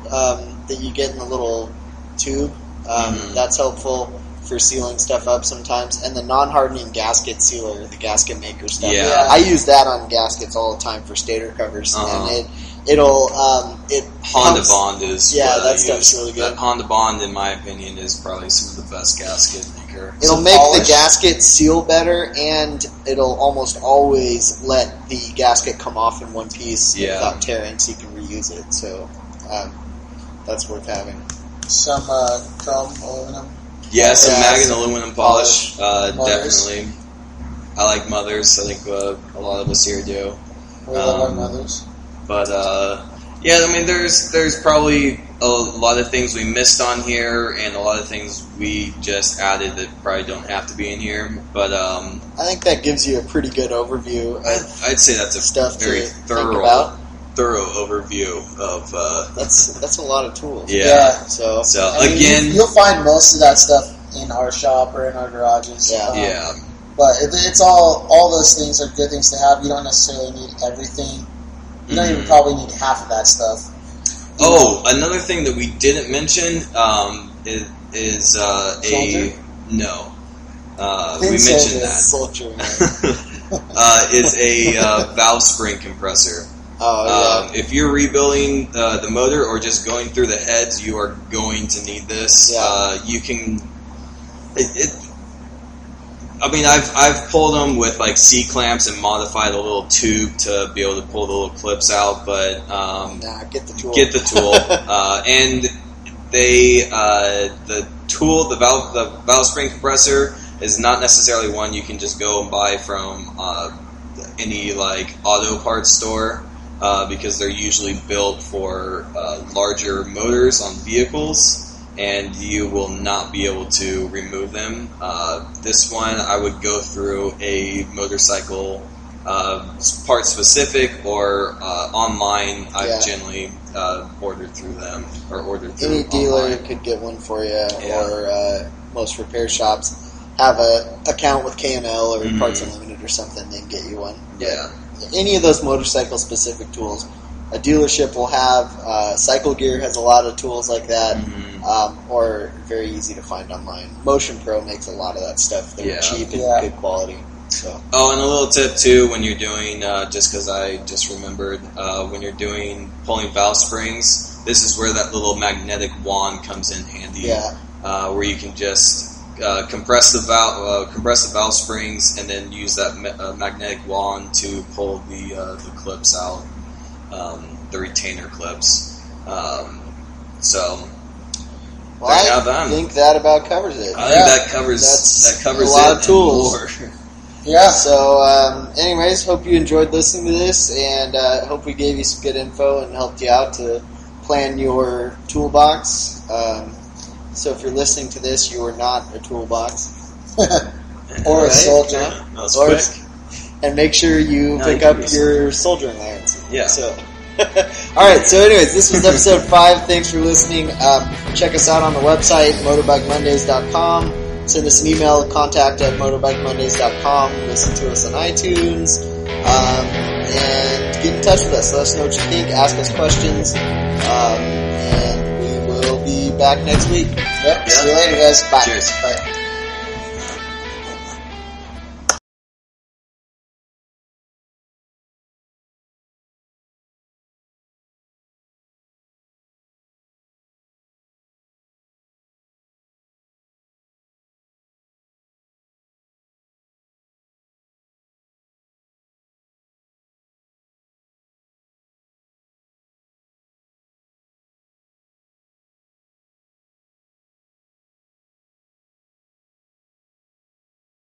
that you get in the little tube. That's helpful for sealing stuff up sometimes. And the non-hardening gasket sealer, the gasket maker stuff. Yeah. I use that on gaskets all the time for stator covers, and it'll Honda Bond is that stuff's really good. That Honda Bond, in my opinion, is probably some of the best gasket maker. It'll make the gasket seal better, and it'll almost always let the gasket come off in one piece without tearing, so you can reuse it. So that's worth having. Some chrome, aluminum. Yeah, some Mag aluminum polish, definitely. I like Mothers. I think a lot of us here do. We love our Mothers. But Yeah, I mean, there's probably a lot of things we missed on here, and a lot of things we just added that probably don't have to be in here. But I think that gives you a pretty good overview. I'd say that's a very thorough overview of. That's a lot of tools. Yeah. So again, you'll find most of that stuff in our shop or in our garages. Yeah. But it's all those things are good things to have. You don't necessarily need everything. You don't even probably need half of that stuff. Another thing that we didn't mention is no. We mentioned that. Is a valve spring compressor. If you're rebuilding the motor or just going through the heads, you are going to need this. You can. I mean, I've pulled them with like C clamps and modified a little tube to be able to pull the little clips out, but get the tool. Get the tool, and the tool, the valve spring compressor is not necessarily one you can just go and buy from any like auto parts store because they're usually built for larger motors on vehicles. And you will not be able to remove them. This one, I would go through a motorcycle part specific or online. I've generally ordered through them or ordered through any dealer online. Could get one for you, or most repair shops have a account with K&L or Parts Unlimited or something. They can get you one. Yeah, any of those motorcycle specific tools. A dealership will have. Cycle Gear has a lot of tools like that, or very easy to find online. Motion Pro makes a lot of that stuff. They're cheap and good quality. So. And a little tip too when you're doing, just because I just remembered, when you're doing pulling valve springs, this is where that little magnetic wand comes in handy. Where you can just compress the valve springs and then use that magnetic wand to pull the clips out. The retainer clips. I think that about covers it. I think that covers a lot it of tools. More. Yeah. So, anyways, hope you enjoyed listening to this, and hope we gave you some good info and helped you out to plan your toolbox. So, if you're listening to this, you are not a toolbox or a soldier. And make sure you pick up your soldering irons. Yeah. So, alright, so anyways, this was episode 5. Thanks for listening. Check us out on the website, motorbikemondays.com. Send us an email, contact@motorbikemondays.com. Listen to us on iTunes. And get in touch with us. Let us know what you think. Ask us questions. And we will be back next week. Yep. See you later, guys. Bye. Cheers. Bye.